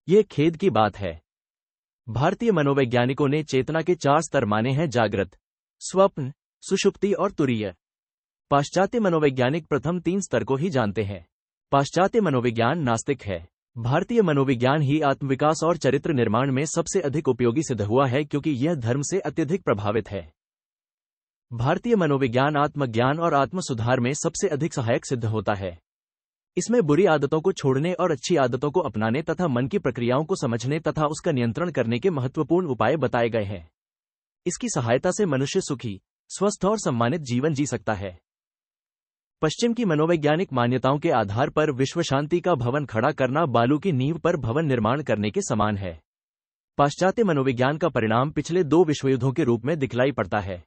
ये खेद की बात है। भारतीय मनोवैज्ञानिकों ने चेतना के 4 स्तर माने हैं: जागृत, स्वप्न, सुषुप्ति और तुरीय। पाश्चात्य मनोवैज्ञानिक प्रथम 3 स्तर को ही जानते हैं। पाश्चात्य मनोविज्ञान नास्तिक है। भारतीय मनोविज्ञान ही आत्मविकास और चरित्र निर्माण में सबसे अधिक उपयोगी सिद्ध हुआ है क्योंकि यह धर्म से अत्यधिक प्रभावित है। भारतीय मनोविज्ञान आत्मज्ञान और आत्म सुधार में सबसे अधिक सहायक सिद्ध होता है। इसमें बुरी आदतों को छोड़ने और अच्छी आदतों को अपनाने तथा मन की प्रक्रियाओं को समझने तथा उसका नियंत्रण करने के महत्वपूर्ण उपाय बताए गए हैं। इसकी सहायता से मनुष्य सुखी, स्वस्थ और सम्मानित जीवन जी सकता है। पश्चिम की मनोवैज्ञानिक मान्यताओं के आधार पर विश्व शांति का भवन खड़ा करना बालू की नींव पर भवन निर्माण करने के समान है। पाश्चात्य मनोविज्ञान का परिणाम पिछले 2 विश्वयुद्धों के रूप में दिखलाई पड़ता है।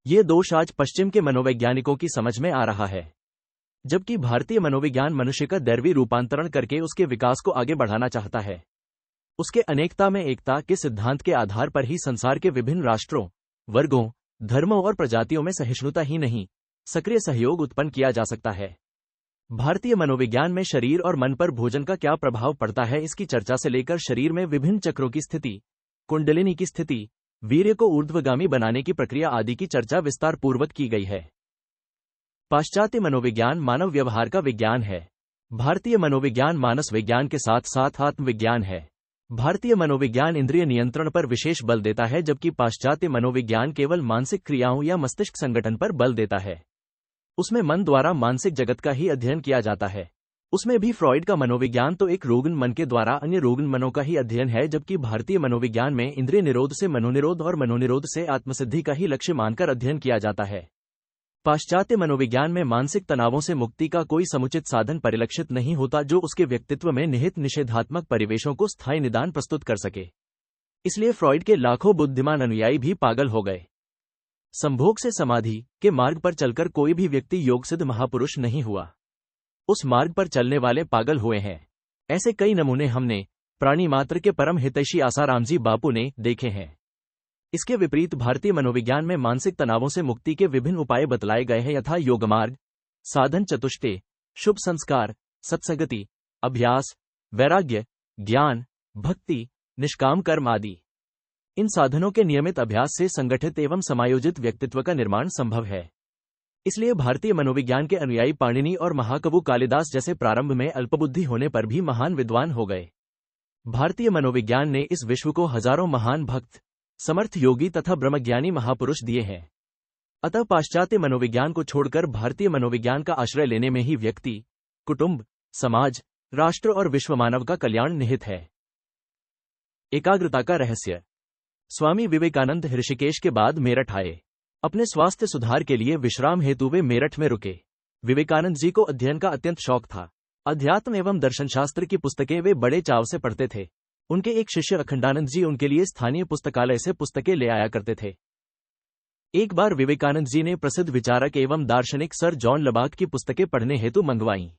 ये दोष आज पश्चिम के मनोवैज्ञानिकों की समझ में आ रहा है, जबकि भारतीय मनोविज्ञान मनुष्य का दैवी रूपांतरण करके उसके विकास को आगे बढ़ाना चाहता है। उसके अनेकता में एकता के सिद्धांत के आधार पर ही संसार के विभिन्न राष्ट्रों, वर्गों, धर्मों और प्रजातियों में सहिष्णुता ही नहीं, सक्रिय सहयोग उत्पन्न किया जा सकता है। भारतीय मनोविज्ञान में शरीर और मन पर भोजन का क्या प्रभाव पड़ता है, इसकी चर्चा से लेकर शरीर में विभिन्न चक्रों की स्थिति, कुंडलिनी की स्थिति, वीर्य को ऊर्ध्वगामी बनाने की प्रक्रिया आदि की चर्चा विस्तार पूर्वक की गई है। पाश्चात्य मनोविज्ञान मानव व्यवहार का विज्ञान है। भारतीय मनोविज्ञान मानस विज्ञान के साथ साथ आत्मविज्ञान है। भारतीय मनोविज्ञान इंद्रिय नियंत्रण पर विशेष बल देता है, जबकि पाश्चात्य मनोविज्ञान केवल मानसिक क्रियाओं या मस्तिष्क संगठन पर बल देता है। उसमें मन द्वारा मानसिक जगत का ही अध्ययन किया जाता है। उसमें भी फ्रॉइड का मनोविज्ञान तो एक रोगन मन के द्वारा अन्य रोगन मनों का ही अध्ययन है, जबकि भारतीय मनोविज्ञान में इंद्रिय निरोध से मनोनिरोध और मनोनिरोध से आत्मसिद्धि का ही लक्ष्य मानकर अध्ययन किया जाता है। पाश्चात्य मनोविज्ञान में मानसिक तनावों से मुक्ति का कोई समुचित साधन परिलक्षित नहीं होता जो उसके व्यक्तित्व में निहित निषेधात्मक परिवेशों को स्थायी निदान प्रस्तुत कर सके। इसलिए फ्रॉइड के लाखों बुद्धिमान अनुयायी भी पागल हो गए। संभोग से समाधि के मार्ग पर चलकर कोई भी व्यक्ति योगसिद्ध महापुरुष नहीं हुआ। उस मार्ग पर चलने वाले पागल हुए हैं। ऐसे कई नमूने हमने प्राणी मात्र के परम हितैषी आसारामजी बापू ने देखे हैं। इसके विपरीत भारतीय मनोविज्ञान में मानसिक तनावों से मुक्ति के विभिन्न उपाय बतलाए गए हैं, यथा योगमार्ग, साधन चतुष्टय, शुभ संस्कार, सत्संगति, अभ्यास, वैराग्य, ज्ञान, भक्ति, निष्काम कर्म आदि। इन साधनों के नियमित अभ्यास से संगठित एवं समायोजित व्यक्तित्व का निर्माण संभव है। इसलिए भारतीय मनोविज्ञान के अनुयायी पाणिनि और महाकवि कालिदास जैसे प्रारंभ में अल्पबुद्धि होने पर भी महान विद्वान हो गए। भारतीय मनोविज्ञान ने इस विश्व को हजारों महान भक्त, समर्थ योगी तथा ब्रह्मज्ञानी महापुरुष दिए हैं। अतः पाश्चात्य मनोविज्ञान को छोड़कर भारतीय मनोविज्ञान का आश्रय लेने में ही व्यक्ति, कुटुंब, समाज, राष्ट्र और विश्व मानव का कल्याण निहित है। एकाग्रता का रहस्य। स्वामी विवेकानंद ऋषिकेश के बाद मेरठ आए। अपने स्वास्थ्य सुधार के लिए विश्राम हेतु वे मेरठ में रुके। विवेकानंद जी को अध्ययन का अत्यंत शौक था। अध्यात्म एवं दर्शनशास्त्र की पुस्तकें वे बड़े चाव से पढ़ते थे। उनके एक शिष्य अखंडानंद जी उनके लिए स्थानीय पुस्तकालय से पुस्तकें ले आया करते थे। एक बार विवेकानंद जी ने प्रसिद्ध विचारक एवं दार्शनिक सर जॉन लबाक की पुस्तकें पढ़ने हेतु मंगवाईं।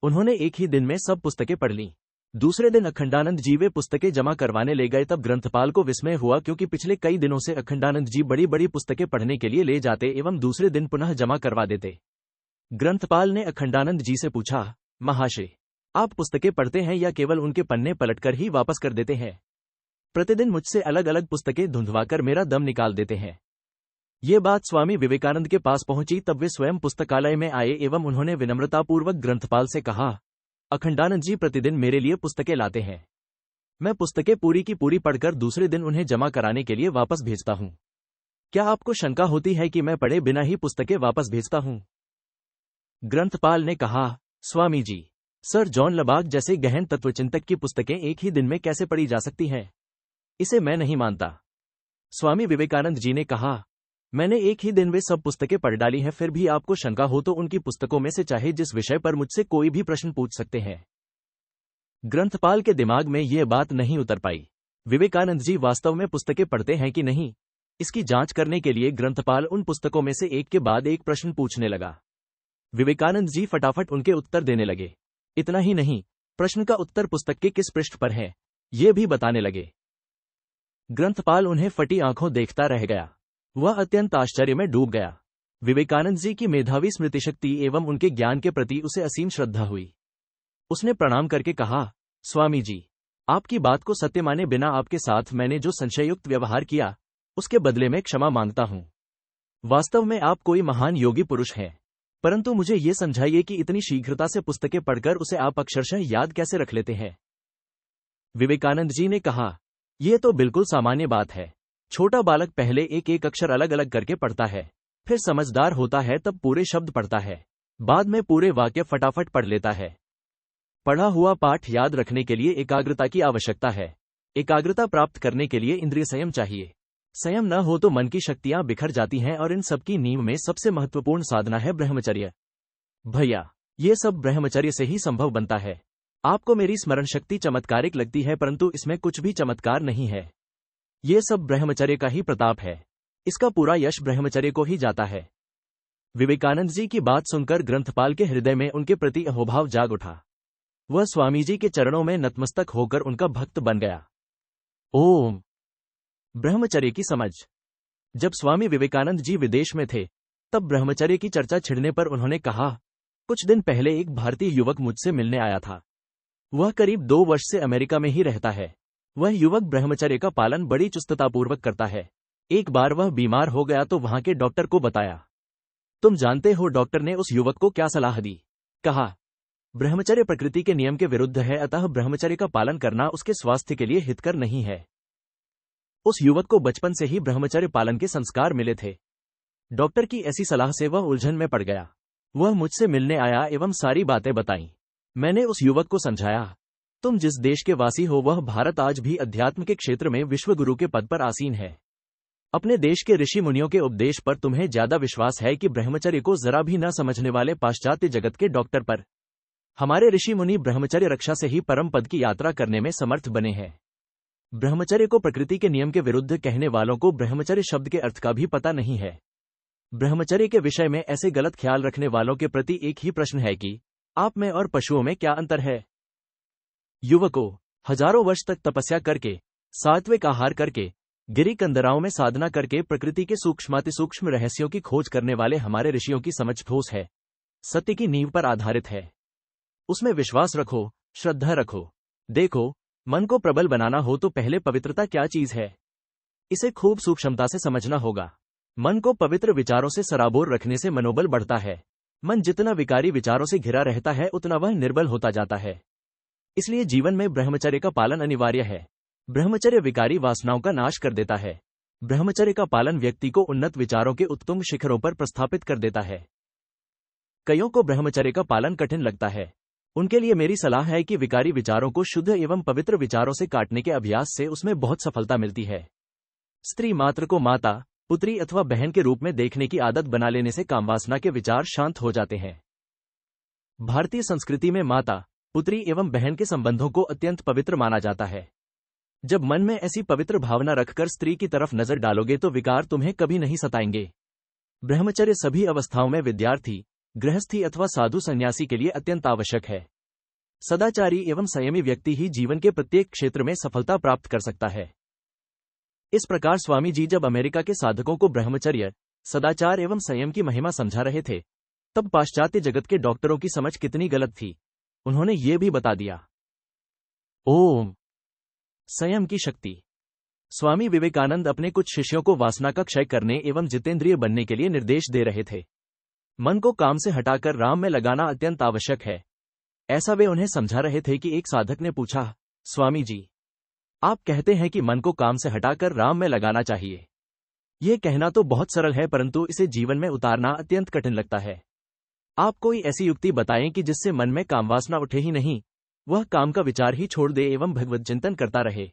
उन्होंने एक ही दिन में सब पुस्तकें पढ़ लीं। दूसरे दिन अखंडानंद जी वे पुस्तकें जमा करवाने ले गए, तब ग्रंथपाल को विस्मय हुआ, क्योंकि पिछले कई दिनों से अखंडानंद जी बड़ी बड़ी पुस्तकें पढ़ने के लिए ले जाते एवं दूसरे दिन पुनः जमा करवा देते। ग्रंथपाल ने अखंडानंद जी से पूछा, महाशय, आप पुस्तकें पढ़ते हैं या केवल उनके पन्ने पलटकर ही वापस कर देते हैं? प्रतिदिन मुझसे अलग अलग पुस्तकें धुंधवाकर मेरा दम निकाल देते हैं। ये बात स्वामी विवेकानंद के पास पहुंची, तब वे स्वयं पुस्तकालय में आए एवं उन्होंने विनम्रतापूर्वक ग्रंथपाल से कहा, अखंडानंद जी प्रतिदिन मेरे लिए पुस्तकें लाते हैं। मैं पुस्तकें पूरी की पूरी पढ़कर दूसरे दिन उन्हें जमा कराने के लिए वापस भेजता हूं। क्या आपको शंका होती है कि मैं पढ़े बिना ही पुस्तकें वापस भेजता हूं? ग्रंथपाल ने कहा, स्वामी जी, सर जॉन लबाक जैसे गहन तत्वचिंतक की पुस्तकें एक ही दिन में कैसे पढ़ी जा सकती हैं? इसे मैं नहीं मानता। स्वामी विवेकानंद जी ने कहा, मैंने एक ही दिन वे सब पुस्तकें पढ़ डाली हैं, फिर भी आपको शंका हो तो उनकी पुस्तकों में से चाहे जिस विषय पर मुझसे कोई भी प्रश्न पूछ सकते हैं। ग्रंथपाल के दिमाग में यह बात नहीं उतर पाई। विवेकानंद जी वास्तव में पुस्तकें पढ़ते हैं कि नहीं, इसकी जांच करने के लिए ग्रंथपाल उन पुस्तकों में से एक के बाद एक प्रश्न पूछने लगा। विवेकानंद जी फटाफट उनके उत्तर देने लगे। इतना ही नहीं, प्रश्न का उत्तर पुस्तक के किस पृष्ठ पर है, ये भी बताने लगे। ग्रंथपाल उन्हें फटी आंखों देखता रह गया। वह अत्यंत आश्चर्य में डूब गया। विवेकानंद जी की मेधावी स्मृतिशक्ति एवं उनके ज्ञान के प्रति उसे असीम श्रद्धा हुई। उसने प्रणाम करके कहा, स्वामी जी, आपकी बात को सत्य माने बिना आपके साथ मैंने जो संशययुक्त व्यवहार किया, उसके बदले में क्षमा मांगता हूं। वास्तव में आप कोई महान योगी पुरुष हैं, परंतु मुझे ये समझाइए कि इतनी शीघ्रता से पुस्तकें पढ़कर उसे आप अक्षरशः याद कैसे रख लेते हैं? विवेकानंद जी ने कहा, यह तो बिल्कुल सामान्य बात है। छोटा बालक पहले एक एक अक्षर अलग अलग करके पढ़ता है, फिर समझदार होता है तब पूरे शब्द पढ़ता है, बाद में पूरे वाक्य फटाफट पढ़ लेता है। पढ़ा हुआ पाठ याद रखने के लिए एकाग्रता की आवश्यकता है। एकाग्रता प्राप्त करने के लिए इंद्रिय संयम चाहिए। संयम न हो तो मन की शक्तियां बिखर जाती हैं, और इन सबकी नींव में सबसे महत्वपूर्ण साधना है ब्रह्मचर्य। भैया, ये सब ब्रह्मचर्य से ही संभव बनता है। आपको मेरी स्मरण शक्ति चमत्कारिक लगती है, परंतु इसमें कुछ भी चमत्कार नहीं है। ये सब ब्रह्मचर्य का ही प्रताप है। इसका पूरा यश ब्रह्मचर्य को ही जाता है। विवेकानंद जी की बात सुनकर ग्रंथपाल के हृदय में उनके प्रति अहोभाव जाग उठा। वह स्वामी जी के चरणों में नतमस्तक होकर उनका भक्त बन गया। ओम। ब्रह्मचर्य की समझ। जब स्वामी विवेकानंद जी विदेश में थे, तब ब्रह्मचर्य की चर्चा छिड़ने पर उन्होंने कहा, कुछ दिन पहले एक भारतीय युवक मुझसे मिलने आया था। वह करीब 2 वर्ष से अमेरिका में ही रहता है। वह युवक ब्रह्मचर्य का पालन बड़ी चुस्ततापूर्वक करता है। एक बार वह बीमार हो गया तो वहां के डॉक्टर को बताया। तुम जानते हो डॉक्टर ने उस युवक को क्या सलाह दी? कहा, ब्रह्मचर्य प्रकृति के नियम के विरुद्ध है, अतः ब्रह्मचर्य का पालन करना उसके स्वास्थ्य के लिए हितकर नहीं है। उस युवक को बचपन से ही ब्रह्मचर्य पालन के संस्कार मिले थे। डॉक्टर की ऐसी सलाह से वह उलझन में पड़ गया। वह मुझसे मिलने आया एवं सारी बातें बताईं। मैंने उस युवक को समझाया, तुम जिस देश के वासी हो वह भारत आज भी अध्यात्म के क्षेत्र में विश्व गुरु के पद पर आसीन है। अपने देश के ऋषि मुनियों के उपदेश पर तुम्हें ज्यादा विश्वास है कि ब्रह्मचर्य को जरा भी न समझने वाले पाश्चात्य जगत के डॉक्टर पर। हमारे ऋषि मुनि ब्रह्मचर्य रक्षा से ही परम पद की यात्रा करने में समर्थ बने हैं। ब्रह्मचर्य को प्रकृति के नियम के विरुद्ध कहने वालों को ब्रह्मचर्य शब्द के अर्थ का भी पता नहीं है। ब्रह्मचर्य के विषय में ऐसे गलत ख्याल रखने वालों के प्रति एक ही प्रश्न है कि आप में और पशुओं में क्या अंतर है? युवकों, हजारों वर्ष तक तपस्या करके, सात्विक आहार करके, गिरी कंदराओं में साधना करके प्रकृति के सूक्ष्माति सूक्ष्म रहस्यों की खोज करने वाले हमारे ऋषियों की समझ ठोस है। सत्य की नींव पर आधारित है। उसमें विश्वास रखो, श्रद्धा रखो। देखो, मन को प्रबल बनाना हो तो पहले पवित्रता क्या चीज है, इसे खूब सूक्ष्मता से समझना होगा। मन को पवित्र विचारों से सराबोर रखने से मनोबल बढ़ता है। मन जितना विकारी विचारों से घिरा रहता है उतना वह निर्बल होता जाता है। इसलिए जीवन में ब्रह्मचर्य का पालन अनिवार्य है। ब्रह्मचर्य विकारी वासनाओं का नाश कर देता है। ब्रह्मचर्य का पालन व्यक्ति को उन्नत विचारों के उत्तुंग शिखरों पर प्रस्थापित कर देता है। कईयों को ब्रह्मचर्य का पालन कठिन लगता है। उनके लिए मेरी सलाह है कि विकारी विचारों को शुद्ध एवं पवित्र विचारों से काटने के अभ्यास से उसमें बहुत सफलता मिलती है। स्त्री मात्र को माता, पुत्री अथवा बहन के रूप में देखने की आदत बना लेने से कामवासना के विचार शांत हो जाते हैं। भारतीय संस्कृति में माता, पुत्री एवं बहन के संबंधों को अत्यंत पवित्र माना जाता है। जब मन में ऐसी पवित्र भावना रखकर स्त्री की तरफ नजर डालोगे तो विकार तुम्हें कभी नहीं सताएंगे। ब्रह्मचर्य सभी अवस्थाओं में विद्यार्थी, गृहस्थी अथवा साधु सन्यासी के लिए अत्यंत आवश्यक है। सदाचारी एवं संयमी व्यक्ति ही जीवन के प्रत्येक क्षेत्र में सफलता प्राप्त कर सकता है। इस प्रकार स्वामी जी जब अमेरिका के साधकों को ब्रह्मचर्य, सदाचार एवं संयम की महिमा समझा रहे थे, तब पाश्चात्य जगत के डॉक्टरों की समझ कितनी गलत थी, उन्होंने ये भी बता दिया। ओम। संयम की शक्ति। स्वामी विवेकानंद अपने कुछ शिष्यों को वासना का क्षय करने एवं जितेंद्रिय बनने के लिए निर्देश दे रहे थे। मन को काम से हटाकर राम में लगाना अत्यंत आवश्यक है, ऐसा वे उन्हें समझा रहे थे कि एक साधक ने पूछा, स्वामी जी, आप कहते हैं कि मन को काम से हटाकर राम में लगाना चाहिए। यह कहना तो बहुत सरल है परंतु इसे जीवन में उतारना अत्यंत कठिन लगता है। आप कोई ऐसी युक्ति बताएं कि जिससे मन में कामवासना उठे ही नहीं, वह काम का विचार ही छोड़ दे एवं भगवत चिंतन करता रहे।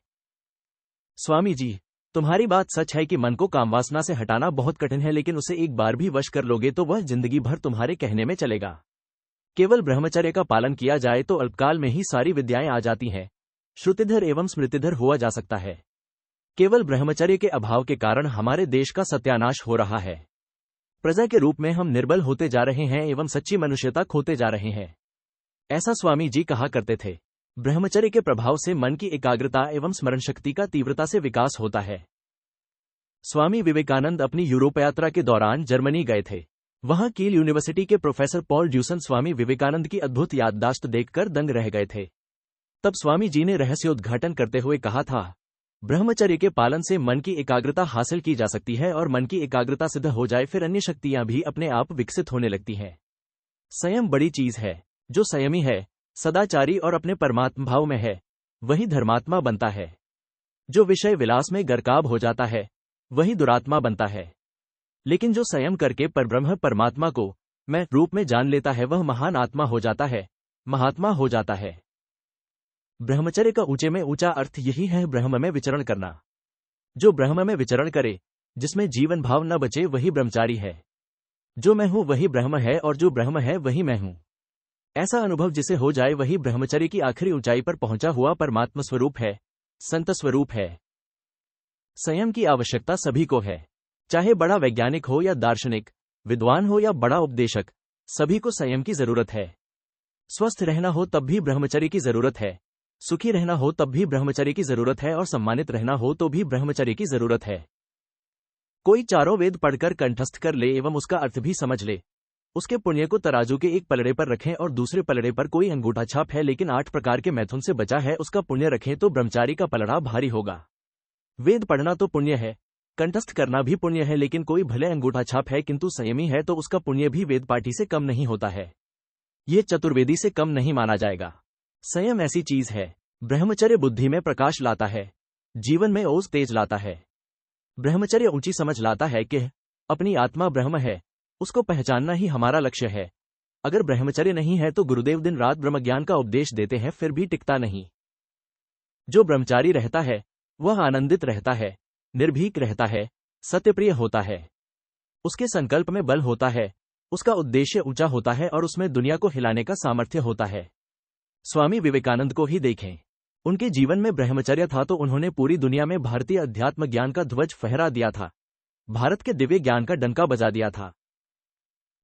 स्वामी जी, तुम्हारी बात सच है कि मन को कामवासना से हटाना बहुत कठिन है, लेकिन उसे एक बार भी वश कर लोगे तो वह जिंदगी भर तुम्हारे कहने में चलेगा। केवल ब्रह्मचर्य का पालन किया जाए तो अल्पकाल में ही सारी विद्याएं आ जाती हैं। श्रुतिधर एवं स्मृतिधर हुआ जा सकता है। केवल ब्रह्मचर्य के अभाव के कारण हमारे देश का सत्यानाश हो रहा है। प्रजा के रूप में हम निर्बल होते जा रहे हैं एवं सच्ची मनुष्यता खोते जा रहे हैं, ऐसा स्वामी जी कहा करते थे। ब्रह्मचर्य के प्रभाव से मन की एकाग्रता एवं स्मरण शक्ति का तीव्रता से विकास होता है। स्वामी विवेकानंद अपनी यूरोप यात्रा के दौरान जर्मनी गए थे। वहां कील यूनिवर्सिटी के professor Paul Dussen Swami Vivekananda की अद्भुत याददाश्त देखकर दंग रह गए थे। तब स्वामी जी ने रहस्योद्घाटन करते हुए कहा था, ब्रह्मचर्य के पालन से मन की एकाग्रता हासिल की जा सकती है और मन की एकाग्रता सिद्ध हो जाए फिर अन्य शक्तियां भी अपने आप विकसित होने लगती हैं। संयम बड़ी चीज है। जो संयमी है, सदाचारी और अपने परमात्मा भाव में है, वही धर्मात्मा बनता है। जो विषय विलास में गर्काब हो जाता है, वही दुरात्मा बनता है। लेकिन जो संयम करके परब्रह्म परमात्मा को मैं रूप में जान लेता है, वह महान आत्मा हो जाता है, महात्मा हो जाता है। ब्रह्मचर्य का ऊंचे में ऊंचा अर्थ यही है, ब्रह्म में विचरण करना। जो ब्रह्म में विचरण करे, जिसमें जीवन भाव न बचे, वही ब्रह्मचारी है। जो मैं हूं वही ब्रह्म है और जो ब्रह्म है वही मैं हूं, ऐसा अनुभव जिसे हो जाए वही ब्रह्मचर्य की आखिरी ऊंचाई पर पहुंचा हुआ परमात्मा स्वरूप है, संत स्वरूप है। संयम की आवश्यकता सभी को है, चाहे बड़ा वैज्ञानिक हो या दार्शनिक, विद्वान हो या बड़ा उपदेशक, सभी को संयम की जरूरत है। स्वस्थ रहना हो तब भी ब्रह्मचर्य की जरूरत है, सुखी रहना हो तब भी ब्रह्मचर्य की जरूरत है और सम्मानित रहना हो तो भी ब्रह्मचर्य की जरूरत है। कोई चारों वेद पढ़कर कंठस्थ कर ले एवं उसका अर्थ भी समझ ले, उसके पुण्य को तराजू के एक पलड़े पर रखें और दूसरे पलड़े पर कोई अंगूठा छाप है लेकिन 8 प्रकार के मैथुन से बचा है, उसका पुण्य रखें तो ब्रह्मचारी का पलड़ा भारी होगा। वेद पढ़ना तो पुण्य है, कंठस्थ करना भी पुण्य है, लेकिन कोई भले अंगूठा छाप है किंतु संयमी है तो उसका पुण्य भी वेद पाठी से कम नहीं होता है, ये चतुर्वेदी से कम नहीं माना जाएगा। संयम ऐसी चीज है, ब्रह्मचर्य बुद्धि में प्रकाश लाता है, जीवन में ओज तेज लाता है। ब्रह्मचर्य ऊंची समझ लाता है कि अपनी आत्मा ब्रह्म है, उसको पहचानना ही हमारा लक्ष्य है। अगर ब्रह्मचर्य नहीं है तो गुरुदेव दिन रात ब्रह्मज्ञान का उपदेश देते हैं फिर भी टिकता नहीं। जो ब्रह्मचारी रहता है वह आनंदित रहता है, निर्भीक रहता है, सत्यप्रिय होता है, उसके संकल्प में बल होता है, उसका उद्देश्य ऊंचा होता है और उसमें दुनिया को हिलाने का सामर्थ्य होता है। स्वामी विवेकानंद को ही देखें, उनके जीवन में ब्रह्मचर्य था तो उन्होंने पूरी दुनिया में भारतीय अध्यात्म ज्ञान का ध्वज फहरा दिया था, भारत के दिव्य ज्ञान का डंका बजा दिया था।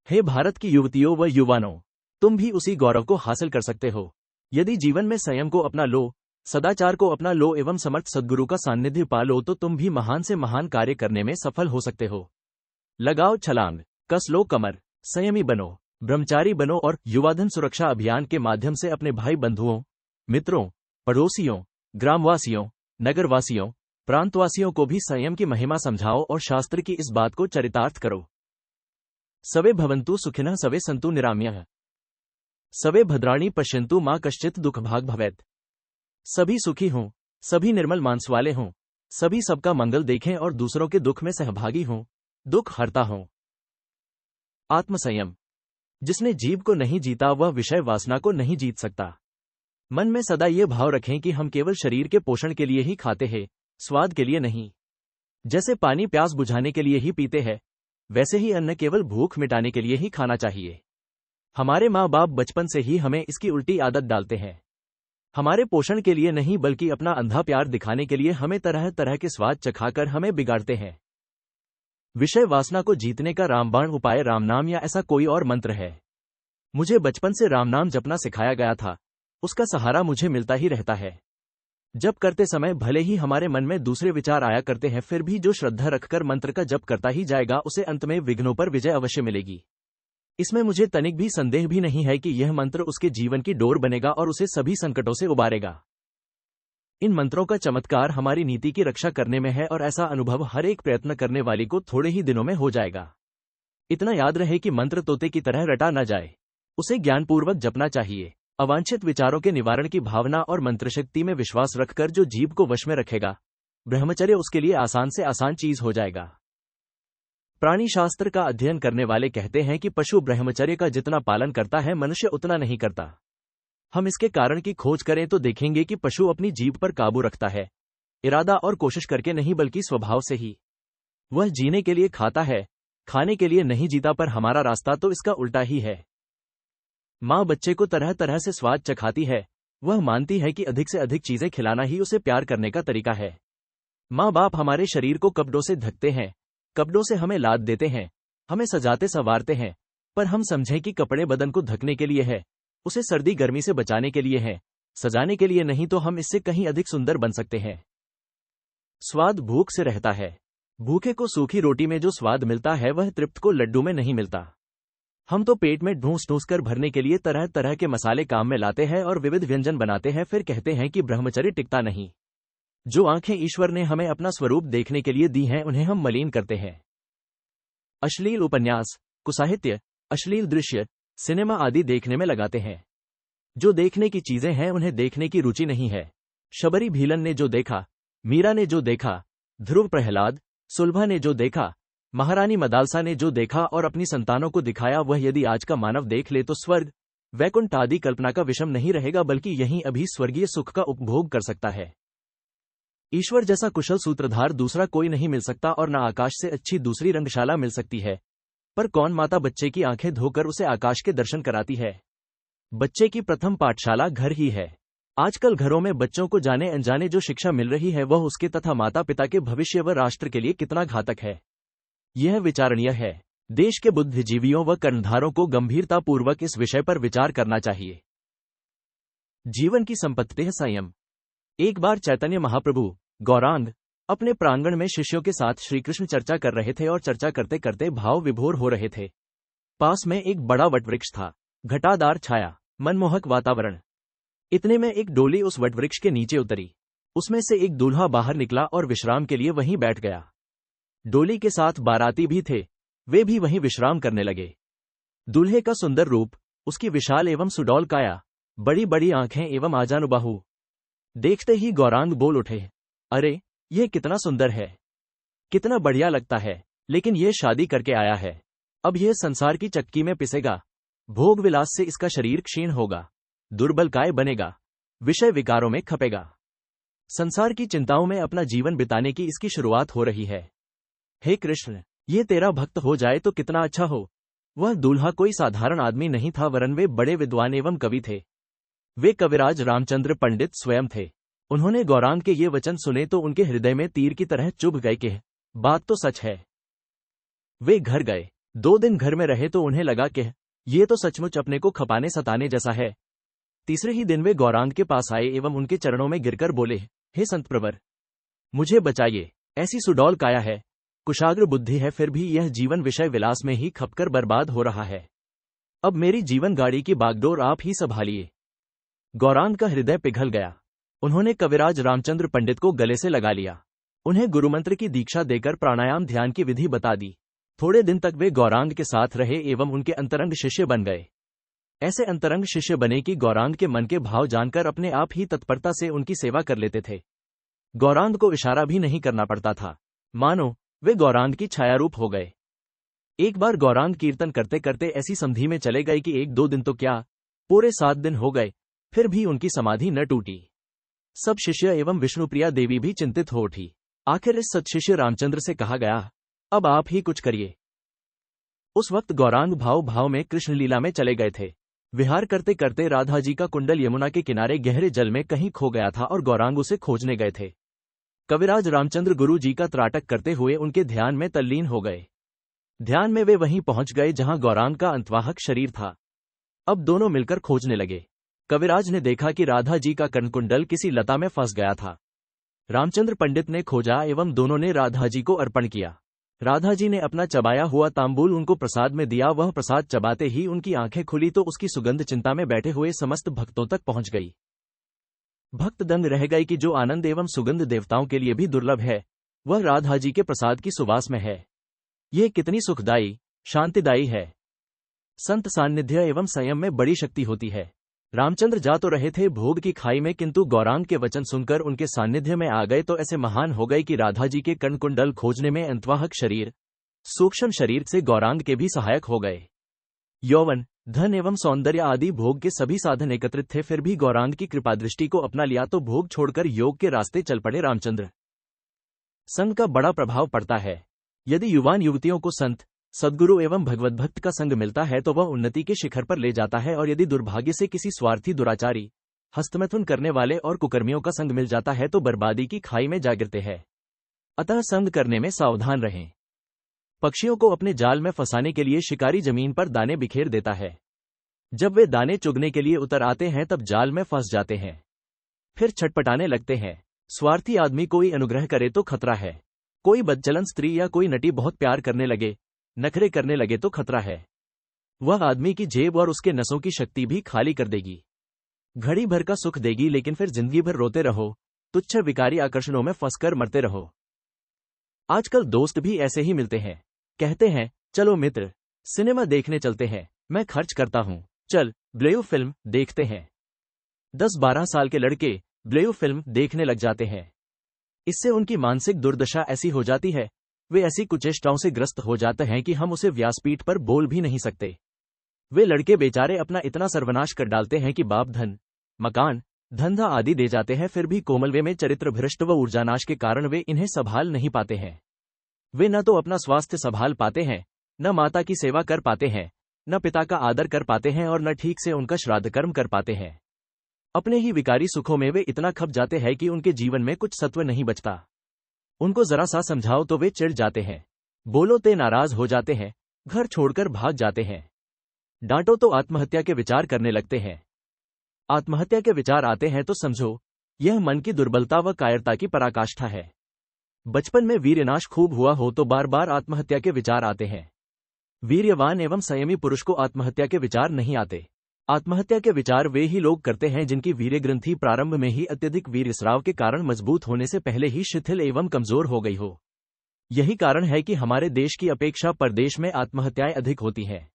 हे भारत की युवतियों व युवानों, तुम भी उसी गौरव को हासिल कर सकते हो यदि जीवन में संयम को अपना लो, सदाचार को अपना लो एवं समर्थ सद्गुरु का सान्निध्य पा लो तो तुम भी महान से महान कार्य करने में सफल हो सकते हो। लगाओ छलांग, कस लो कमर, संयमी बनो, ब्रह्मचारी बनो और युवाधन सुरक्षा अभियान के माध्यम से अपने भाई बंधुओं, मित्रों, पड़ोसियों, ग्रामवासियों, नगरवासियों, प्रांतवासियों को भी संयम की महिमा समझाओ और शास्त्र की इस बात को चरितार्थ करो। सवे भवन्तु सुखिनः सवे सन्तु निरामयः। सवे भद्राणि पश्यन्तु मा कश्चित् दुःखभाग् भवेत्। सभी सुखी हों, सभी निर्मल मानस वाले हों, सभी सबका मंगल देखें और दूसरों के दुख में सहभागी हों, दुख हरता हों। आत्मसंयम। जिसने जीव को नहीं जीता वह विषय वासना को नहीं जीत सकता। मन में सदा ये भाव रखें कि हम केवल शरीर के पोषण के लिए ही खाते हैं, स्वाद के लिए नहीं। जैसे पानी प्यास बुझाने के लिए ही पीते हैं, वैसे ही अन्न केवल भूख मिटाने के लिए ही खाना चाहिए। हमारे माँ बाप बचपन से ही हमें इसकी उल्टी आदत डालते हैं। हमारे पोषण के लिए नहीं बल्कि अपना अंधा प्यार दिखाने के लिए हमें तरह तरह के स्वाद चखाकर हमें बिगाड़ते हैं। विषय वासना को जीतने का रामबाण उपाय राम नाम या ऐसा कोई और मंत्र है। मुझे बचपन से राम नाम जपना सिखाया गया था, उसका सहारा मुझे मिलता ही रहता है। जप करते समय भले ही हमारे मन में दूसरे विचार आया करते हैं, फिर भी जो श्रद्धा रखकर मंत्र का जप करता ही जाएगा उसे अंत में विघ्नों पर विजय अवश्य मिलेगी। इसमें मुझे तनिक भी संदेह भी नहीं है कि यह मंत्र उसके जीवन की डोर बनेगा और उसे सभी संकटों से उबारेगा। इन मंत्रों का चमत्कार हमारी नीति की रक्षा करने में है और ऐसा अनुभव हर एक प्रयत्न करने वाली को थोड़े ही दिनों में हो जाएगा। इतना याद रहे कि मंत्र तोते की तरह रटा न जाए, उसे ज्ञानपूर्वक जपना चाहिए। अवांछित विचारों के निवारण की भावना और मंत्रशक्ति में विश्वास रखकर जो जीव को वश में रखेगा, ब्रह्मचर्य उसके लिए आसान से आसान चीज हो जाएगा। प्राणी शास्त्र का अध्ययन करने वाले कहते हैं कि पशु ब्रह्मचर्य का जितना पालन करता है मनुष्य उतना नहीं करता। हम इसके कारण की खोज करें तो देखेंगे कि पशु अपनी जीभ पर काबू रखता है, इरादा और कोशिश करके नहीं बल्कि स्वभाव से ही। वह जीने के लिए खाता है, खाने के लिए नहीं जीता, पर हमारा रास्ता तो इसका उल्टा ही है। माँ बच्चे को तरह तरह से स्वाद चखाती है, वह मानती है कि अधिक से अधिक चीजें खिलाना ही उसे प्यार करने का तरीका है। माँ बाप हमारे शरीर को कपड़ों से ढकते हैं, कपड़ों से हमें लाद देते हैं, हमें सजाते संवारते हैं, पर हम समझें कि कपड़े बदन को ढकने के लिए है, उसे सर्दी गर्मी से बचाने के लिए है, सजाने के लिए नहीं, तो हम इससे कहीं अधिक सुंदर बन सकते हैं। स्वाद भूख से रहता है। भूखे को सूखी रोटी में जो स्वाद मिलता है वह तृप्त को लड्डू में नहीं मिलता। हम तो पेट में ढूंस ढूंस कर भरने के लिए तरह तरह के मसाले काम में लाते हैं और विविध व्यंजन बनाते हैं, फिर कहते हैं कि ब्रह्मचर्य टिकता नहीं। जो आंखें ईश्वर ने हमें अपना स्वरूप देखने के लिए दी हैं उन्हें हम मलिन करते हैं। अश्लील उपन्यास, कुसाहित्य, अश्लील दृश्य, सिनेमा आदि देखने में लगाते हैं। जो देखने की चीजें हैं उन्हें देखने की रुचि नहीं है। शबरी भीलन ने जो देखा, मीरा ने जो देखा, ध्रुव प्रहलाद, सुलभा ने जो देखा, महारानी मदालसा ने जो देखा और अपनी संतानों को दिखाया, वह यदि आज का मानव देख ले तो स्वर्ग वैकुंठ आदि कल्पना का विषम नहीं रहेगा, बल्कि यहीं अभी स्वर्गीय सुख का उपभोग कर सकता है। ईश्वर जैसा कुशल सूत्रधार दूसरा कोई नहीं मिल सकता और न आकाश से अच्छी दूसरी रंगशाला मिल सकती है। पर कौन माता बच्चे की आंखें धोकर उसे आकाश के दर्शन कराती है? बच्चे की प्रथम पाठशाला घर ही है। आजकल घरों में बच्चों को जाने अनजाने जो शिक्षा मिल रही है वह उसके तथा माता पिता के भविष्य व राष्ट्र के लिए कितना घातक है, यह विचारणीय है। देश के बुद्धिजीवियों व कर्णधारों को गंभीरतापूर्वक इस विषय पर विचार करना चाहिए। जीवन की संपत्ति है संयम। एक बार चैतन्य महाप्रभु गौरांग अपने प्रांगण में शिष्यों के साथ श्री कृष्ण चर्चा कर रहे थे और चर्चा करते करते भाव विभोर हो रहे थे। पास में एक बड़ा वटवृक्ष था, घटादार छाया, मनमोहक वातावरण। इतने में एक डोली उस वटवृक्ष के नीचे उतरी। उसमें से एक दूल्हा बाहर निकला और विश्राम के लिए वहीं बैठ गया। डोली के साथ बाराती भी थे, वे भी वहीं विश्राम करने लगे। दूल्हे का सुंदर रूप, उसकी विशाल एवं सुडौल काया, बड़ी बड़ी आंखें एवं आजानुबाहु देखते ही गौरांग बोल उठे, अरे यह कितना सुंदर है, कितना बढ़िया लगता है, लेकिन यह शादी करके आया है, अब यह संसार की चक्की में पिसेगा, भोग विलास से इसका शरीर क्षीण होगा, दुर्बल काय बनेगा, विषय विकारों में खपेगा। संसार की चिंताओं में अपना जीवन बिताने की इसकी शुरुआत हो रही है। हे कृष्ण, ये तेरा भक्त हो जाए तो कितना अच्छा हो। वह दूल्हा कोई साधारण आदमी नहीं था, वरन वे बड़े विद्वान एवं कवि थे। वे कविराज रामचंद्र पंडित स्वयं थे। उन्होंने गौरांग के ये वचन सुने तो उनके हृदय में तीर की तरह चुभ गए कि बात तो सच है। वे घर गए, 2 दिन घर में रहे तो उन्हें लगा कि ये तो सचमुच अपने को खपाने सताने जैसा है। तीसरे ही दिन वे गौरांग के पास आए एवं उनके चरणों में गिरकर बोले, हे संत प्रवर, मुझे बचाइए, ऐसी सुडौल काया है, कुशाग्र बुद्धि है, फिर भी यह जीवन विषय विलास में ही खपकर बर्बाद हो रहा है। अब मेरी जीवन गाड़ी की बागडोर आप ही संभालिए। गौरांग का हृदय पिघल गया। उन्होंने कविराज रामचंद्र पंडित को गले से लगा लिया। उन्हें गुरुमंत्र की दीक्षा देकर प्राणायाम ध्यान की विधि बता दी। थोड़े दिन तक वे गौरांग के साथ रहे एवं उनके अंतरंग शिष्य बन गए। ऐसे अंतरंग शिष्य बने कि गौरांग के मन के भाव जानकर अपने आप ही तत्परता से उनकी सेवा कर लेते थे। गौरांग को इशारा भी नहीं करना पड़ता था, मानो वे गौरांग की छायारूप हो गए। एक बार गौरांग कीर्तन करते करते ऐसी समधि में चले गए कि 1-2 दिन तो क्या, पूरे 7 दिन हो गए, फिर भी उनकी समाधि न टूटी। सब शिष्य एवं विष्णुप्रिया देवी भी चिंतित हो उठी। आखिर इस सत्शिष्य रामचंद्र से कहा गया, अब आप ही कुछ करिए। उस वक्त गौरांग भाव भाव में कृष्ण लीला में चले गए थे। विहार करते करते राधा जी का कुंडल यमुना के किनारे गहरे जल में कहीं खो गया था और गौरांग उसे खोजने गए थे। कविराज रामचंद्र गुरु जी का त्राटक करते हुए उनके ध्यान में तल्लीन हो गए। ध्यान में वे वहीं पहुंच गए जहां गौरांग का अंतवाहक शरीर था। अब दोनों मिलकर खोजने लगे। कविराज ने देखा कि राधा जी का कर्णकुंडल किसी लता में फंस गया था। रामचंद्र पंडित ने खोजा एवं दोनों ने राधा जी को अर्पण किया। राधा जी ने अपना चबाया हुआ तांबूल उनको प्रसाद में दिया। वह प्रसाद चबाते ही उनकी आंखें खुली तो उसकी सुगंध चिंता में बैठे हुए समस्त भक्तों तक पहुंच गई। भक्त दंग रह गए कि जो आनंद एवं सुगंध देवताओं के लिए भी दुर्लभ है, वह राधा जी के प्रसाद की सुवास में है। यह कितनी सुखदायी, शांतिदायी है। संत सान्निध्य एवं संयम में बड़ी शक्ति होती है। रामचंद्र जा तो रहे थे भोग की खाई में, किंतु गौरांग के वचन सुनकर उनके सान्निध्य में आ गए तो ऐसे महान हो गए कि राधा जी के कर्णकुंडल खोजने में अंतवाहक शरीर, सूक्ष्म शरीर से गौरांग के भी सहायक हो गए। यौवन, धन एवं सौंदर्य आदि भोग के सभी साधन एकत्रित थे, फिर भी गौरांग की कृपा दृष्टि को अपना लिया तो भोग छोड़कर योग के रास्ते चल पड़े रामचंद्र। संग का बड़ा प्रभाव पड़ता है। यदि युवान युवतियों को संत, सद्गुरु एवं भगवत भक्त का संग मिलता है तो वह उन्नति के शिखर पर ले जाता है, और यदि दुर्भाग्य से किसी स्वार्थी, दुराचारी, हस्तमैथुन करने वाले और कुकर्मियों का संग मिल जाता है तो बर्बादी की खाई में जा गिरते हैं। अतः संग करने में सावधान रहें। पक्षियों को अपने जाल में फंसाने के लिए शिकारी जमीन पर दाने बिखेर देता है। जब वे दाने चुगने के लिए उतर आते हैं तब जाल में फंस जाते हैं, फिर छटपटाने लगते हैं। स्वार्थी आदमी कोई अनुग्रह करे तो खतरा है। कोई बदचलन स्त्री या कोई नटी बहुत प्यार करने लगे, नखरे करने लगे तो खतरा है। वह आदमी की जेब और उसके नसों की शक्ति भी खाली कर देगी। घड़ी भर का सुख देगी, लेकिन फिर जिंदगी भर रोते रहो, तुच्छ विकारी आकर्षणों में फंसकर मरते रहो। आजकल दोस्त भी ऐसे ही मिलते हैं। कहते हैं, चलो मित्र, सिनेमा देखने चलते हैं, मैं खर्च करता हूं, चल ब्लेयू फिल्म देखते हैं। 10-12 साल के लड़के ब्लेयू फिल्म देखने लग जाते हैं। इससे उनकी मानसिक दुर्दशा ऐसी हो जाती है, वे ऐसी कुचेष्टाओं से ग्रस्त हो जाते हैं कि हम उसे व्यासपीठ पर बोल भी नहीं सकते। वे लड़के बेचारे अपना इतना सर्वनाश कर डालते हैं कि बाप धन, मकान, धंधा आदि दे जाते हैं, फिर भी कोमलवे में चरित्र भ्रष्ट व ऊर्जानाश के कारण वे इन्हें संभाल नहीं पाते हैं। वे न तो अपना स्वास्थ्य संभाल पाते हैं, न माता की सेवा कर पाते हैं, न पिता का आदर कर पाते हैं और न ठीक से उनका श्राद्ध कर्म कर पाते हैं। अपने ही विकारी सुखों में वे इतना खप जाते हैं कि उनके जीवन में कुछ सत्व नहीं बचता। उनको जरा सा समझाओ तो वे चिढ़ जाते हैं, बोलो ते नाराज हो जाते हैं, घर छोड़कर भाग जाते हैं। डांटो तो आत्महत्या के विचार करने लगते हैं। आत्महत्या के विचार आते हैं तो समझो, यह मन की दुर्बलता व कायरता की पराकाष्ठा है। बचपन में वीर्यनाश खूब हुआ हो तो बार बार आत्महत्या के विचार आते हैं। वीर्यवान एवं संयमी पुरुष को आत्महत्या के विचार नहीं आते। आत्महत्या के विचार वे ही लोग करते हैं जिनकी वीर्य ग्रंथि प्रारंभ में ही अत्यधिक वीर्यस्राव के कारण मजबूत होने से पहले ही शिथिल एवं कमजोर हो गई हो। यही कारण है कि हमारे देश की अपेक्षा परदेश में आत्महत्याएं अधिक होती हैं।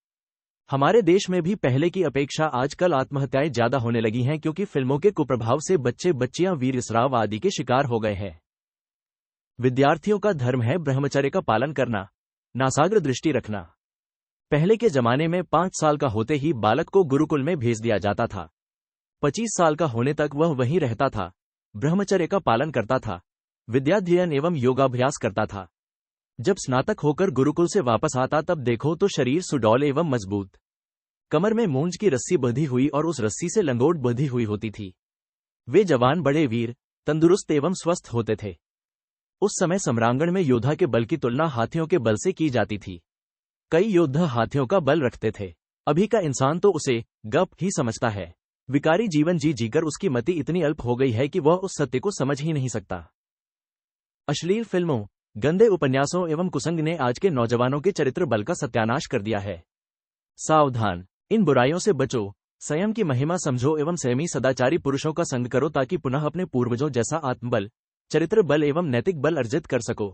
हमारे देश में भी पहले की अपेक्षा आजकल आत्महत्याएं ज्यादा होने लगी हैं, क्योंकि फिल्मों के कुप्रभाव से बच्चे बच्चियां वीर्यस्राव आदि के शिकार हो गए हैं। विद्यार्थियों का धर्म है ब्रह्मचर्य का पालन करना, नासाग्र दृष्टि रखना। पहले के जमाने में 5 साल का होते ही बालक को गुरुकुल में भेज दिया जाता था। 25 साल का होने तक वह वहीं रहता था, ब्रह्मचर्य का पालन करता था, विद्याध्ययन एवं योगाभ्यास करता था। जब स्नातक होकर गुरुकुल से वापस आता तब देखो तो शरीर सुडौल एवं मजबूत, कमर में मूंज की रस्सी बंधी हुई और उस रस्सी से लंगोट बंधी हुई होती थी। वे जवान बड़े वीर, तंदुरुस्त एवं स्वस्थ होते थे। उस समय सम्रांगण में योद्धा के बल की तुलना हाथियों के बल से की जाती थी। कई योद्धा हाथियों का बल रखते थे। अभी का इंसान तो उसे गप ही समझता है। विकारी जीवन जी जीकर उसकी मति इतनी अल्प हो गई है कि वह उस सत्य को समझ ही नहीं सकता। अश्लील फिल्मों, गंदे उपन्यासों एवं कुसंग ने आज के नौजवानों के चरित्र बल का सत्यानाश कर दिया है। सावधान, इन बुराइयों से बचो, संयम की महिमा समझो एवं संयमी सदाचारी पुरुषों का संग करो ताकि पुनः अपने पूर्वजों जैसा आत्मबल, चरित्र बल एवं नैतिक बल अर्जित कर सको।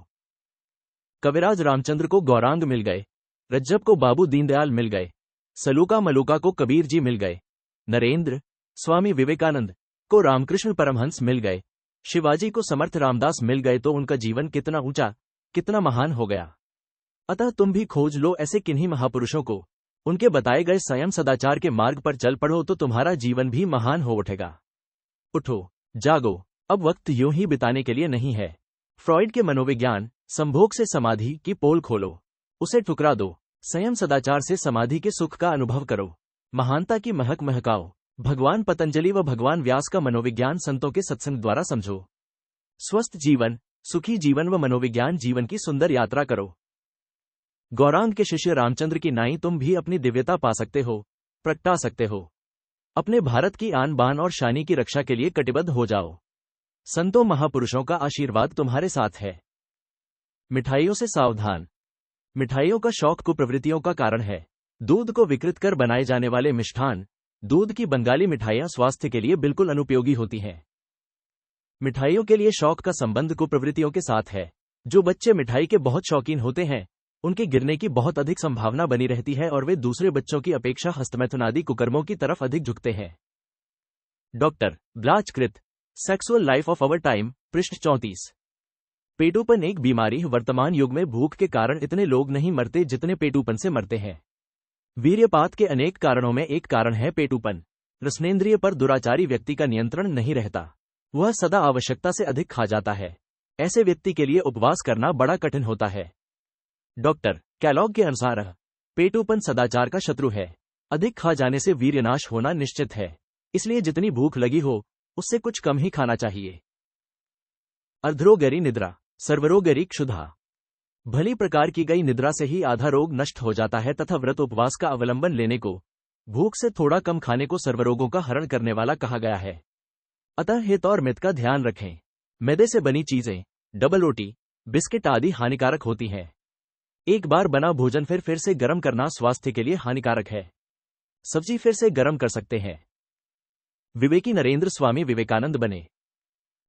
कविराज रामचंद्र को गौरांग मिल गए, रज्जब को बाबू दीनदयाल मिल गए, सलूका मलूका को कबीर जी मिल गए, नरेंद्र, स्वामी विवेकानंद को रामकृष्ण परमहंस मिल गए, शिवाजी को समर्थ रामदास मिल गए तो उनका जीवन कितना ऊंचा, कितना महान हो गया। अतः तुम भी खोज लो ऐसे किन्हीं महापुरुषों को, उनके बताए गए संयम सदाचार के मार्ग पर चल पड़ो तो तुम्हारा जीवन भी महान हो उठेगा। उठो, जागो, अब वक्त यूं ही बिताने के लिए नहीं है। फ्रॉइड के मनोविज्ञान, संभोग से समाधि की पोल खोलो, उसे ठुकरा दो, संयम सदाचार से समाधि के सुख का अनुभव करो, महानता की महक महकाओ। भगवान पतंजलि व भगवान व्यास का मनोविज्ञान संतों के सत्संग द्वारा समझो। स्वस्थ जीवन, सुखी जीवन व मनोविज्ञान जीवन की सुंदर यात्रा करो। गौरांग के शिष्य रामचंद्र की नाई तुम भी अपनी दिव्यता पा सकते हो, प्रगटा सकते हो। अपने भारत की आन बान और शानी की रक्षा के लिए कटिबद्ध हो जाओ। संतों महापुरुषों का आशीर्वाद तुम्हारे साथ है। मिठाइयों से सावधान। मिठाइयों का शौक कुप्रवृत्तियों का कारण है। दूध को विकृत कर बनाए जाने वाले मिष्ठान, दूध की बंगाली मिठाइयां स्वास्थ्य के लिए बिल्कुल अनुपयोगी होती हैं। मिठाइयों के लिए शौक का संबंध कुप्रवृत्तियों के साथ है। जो बच्चे मिठाई के बहुत शौकीन होते हैं, उनके गिरने की बहुत अधिक संभावना बनी रहती है और वे दूसरे बच्चों की अपेक्षा हस्तमैथुनादि कुकर्मों की तरफ अधिक झुकते हैं। डॉक्टर ब्लाचकृत, sexual life of our time, पृष्ठ 34। पेटूपन एक बीमारी। वर्तमान युग में भूख के कारण इतने लोग नहीं मरते जितने पेटूपन से मरते हैं। वीर्यपात के अनेक कारणों में एक कारण है पेटूपन। रसनेंद्रिय पर दुराचारी व्यक्ति का नियंत्रण नहीं रहता, वह सदा आवश्यकता से अधिक खा जाता है। ऐसे व्यक्ति के लिए उपवास करना बड़ा कठिन होता है। डॉक्टर कैलॉग के अनुसार पेटूपन सदाचार का शत्रु है। अधिक खा जाने से वीर्यनाश होना निश्चित है, इसलिए जितनी भूख लगी हो उससे कुछ कम ही खाना चाहिए। अर्धरोगरी निद्रा, सर्वरोगरी क्षुधा। भली प्रकार की गई निद्रा से ही आधा रोग नष्ट हो जाता है तथा व्रत उपवास का अवलंबन लेने को, भूख से थोड़ा कम खाने को सर्वरोगों का हरण करने वाला कहा गया है। अतः हित और मित का ध्यान रखें। मैदे से बनी चीजें, डबल रोटी, बिस्किट आदि हानिकारक होती हैं। एक बार बना भोजन फिर से गर्म करना स्वास्थ्य के लिए हानिकारक है। सब्जी फिर से गर्म कर सकते हैं। विवेकी नरेंद्र स्वामी विवेकानंद बने।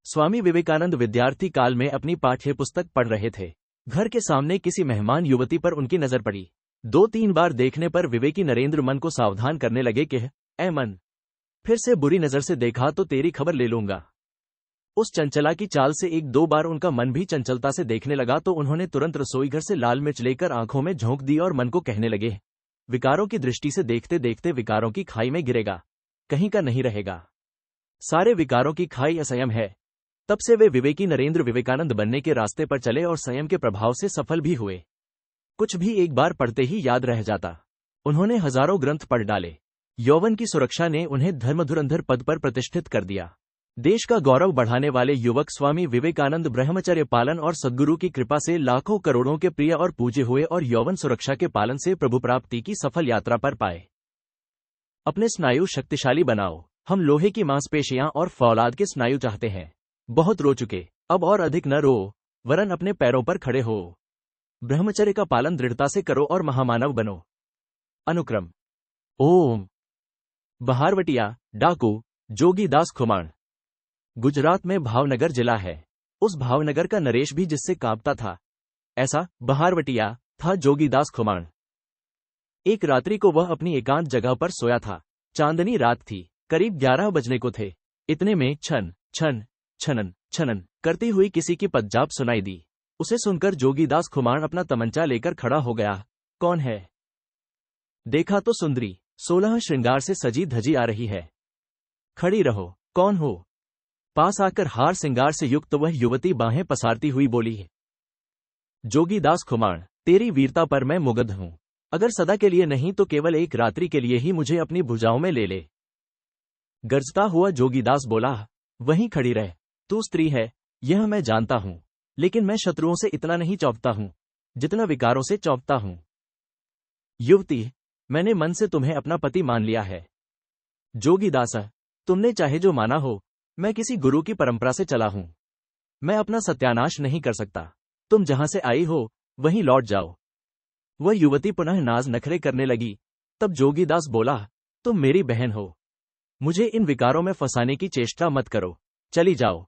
स्वामी विवेकानंद विद्यार्थी काल में अपनी पाठ्य पुस्तक पढ़ रहे थे। घर के सामने किसी मेहमान युवती पर उनकी नजर पड़ी। 2-3 बार देखने पर विवेकी नरेंद्र मन को सावधान करने लगे कि ऐ मन, फिर से बुरी नजर से देखा तो तेरी खबर ले लूंगा। उस चंचला की चाल से 1-2 बार उनका मन भी चंचलता से देखने लगा तो उन्होंने तुरंत रसोई घर से लाल मिर्च लेकर आंखों में झोंक दी और मन को कहने लगे, विकारों की दृष्टि से देखते देखते विकारों की खाई में गिरेगा, कहीं का नहीं रहेगा। सारे विकारों की खाई असंयम है। तब से वे विवेकी नरेंद्र विवेकानंद बनने के रास्ते पर चले और संयम के प्रभाव से सफल भी हुए। कुछ भी एक बार पढ़ते ही याद रह जाता। उन्होंने हजारों ग्रंथ पढ़ डाले। यौवन की सुरक्षा ने उन्हें धर्मधुरंधर पद पर प्रतिष्ठित कर दिया। देश का गौरव बढ़ाने वाले युवक स्वामी विवेकानंद ब्रह्मचर्य पालन और सद्गुरु की कृपा से लाखों करोड़ों के प्रिय और पूज्य हुए और यौवन सुरक्षा के पालन से प्रभु प्राप्ति की सफल यात्रा पर पाए। अपने स्नायु शक्तिशाली बनाओ। हम लोहे की मांसपेशियां और फौलाद के स्नायु चाहते हैं। बहुत रो चुके, अब और अधिक न रो, वरन अपने पैरों पर खड़े हो। ब्रह्मचर्य का पालन दृढ़ता से करो और महामानव बनो। अनुक्रम ओम बहारवटिया, डाकू, जोगीदास खुमाण। गुजरात में भावनगर जिला है। उस भावनगर का नरेश भी जिससे कांपता था, ऐसा बहारवटिया था जोगीदास खुमाण। एक रात्रि को वह अपनी एकांत जगह पर सोया था। चांदनी रात थी, करीब 11 बजने को थे। इतने में छन छन छनन छनन करती हुई किसी की पदजाप सुनाई दी। उसे सुनकर जोगीदास खुमाण अपना तमंचा लेकर खड़ा हो गया। कौन है? देखा तो सुंदरी 16 श्रृंगार से सजी धजी आ रही है। खड़ी रहो, कौन हो? पास आकर हार श्रृंगार से युक्त वह युवती बाहें पसारती हुई बोली, जोगीदास खुमाण, तेरी वीरता पर मैं मुग्ध हूं। अगर सदा के लिए नहीं तो केवल एक रात्रि के लिए ही मुझे अपनी भुजाओं में ले ले। गरजता हुआ जोगीदास बोला, वहीं खड़ी रह, तू स्त्री है, यह मैं जानता हूं, लेकिन मैं शत्रुओं से इतना नहीं चौंकता हूं जितना विकारों से चौंकता हूं। युवती, मैंने मन से तुम्हें अपना पति मान लिया है। जोगीदास, तुमने चाहे जो माना हो, मैं किसी गुरु की परंपरा से चला हूं। मैं अपना सत्यानाश नहीं कर सकता। तुम जहां से आई हो वहीं लौट जाओ। वह युवती पुनः नाज नखरे करने लगी। तब जोगीदास बोला, तुम मेरी बहन हो, मुझे इन विकारों में फंसाने की चेष्टा मत करो, चली जाओ।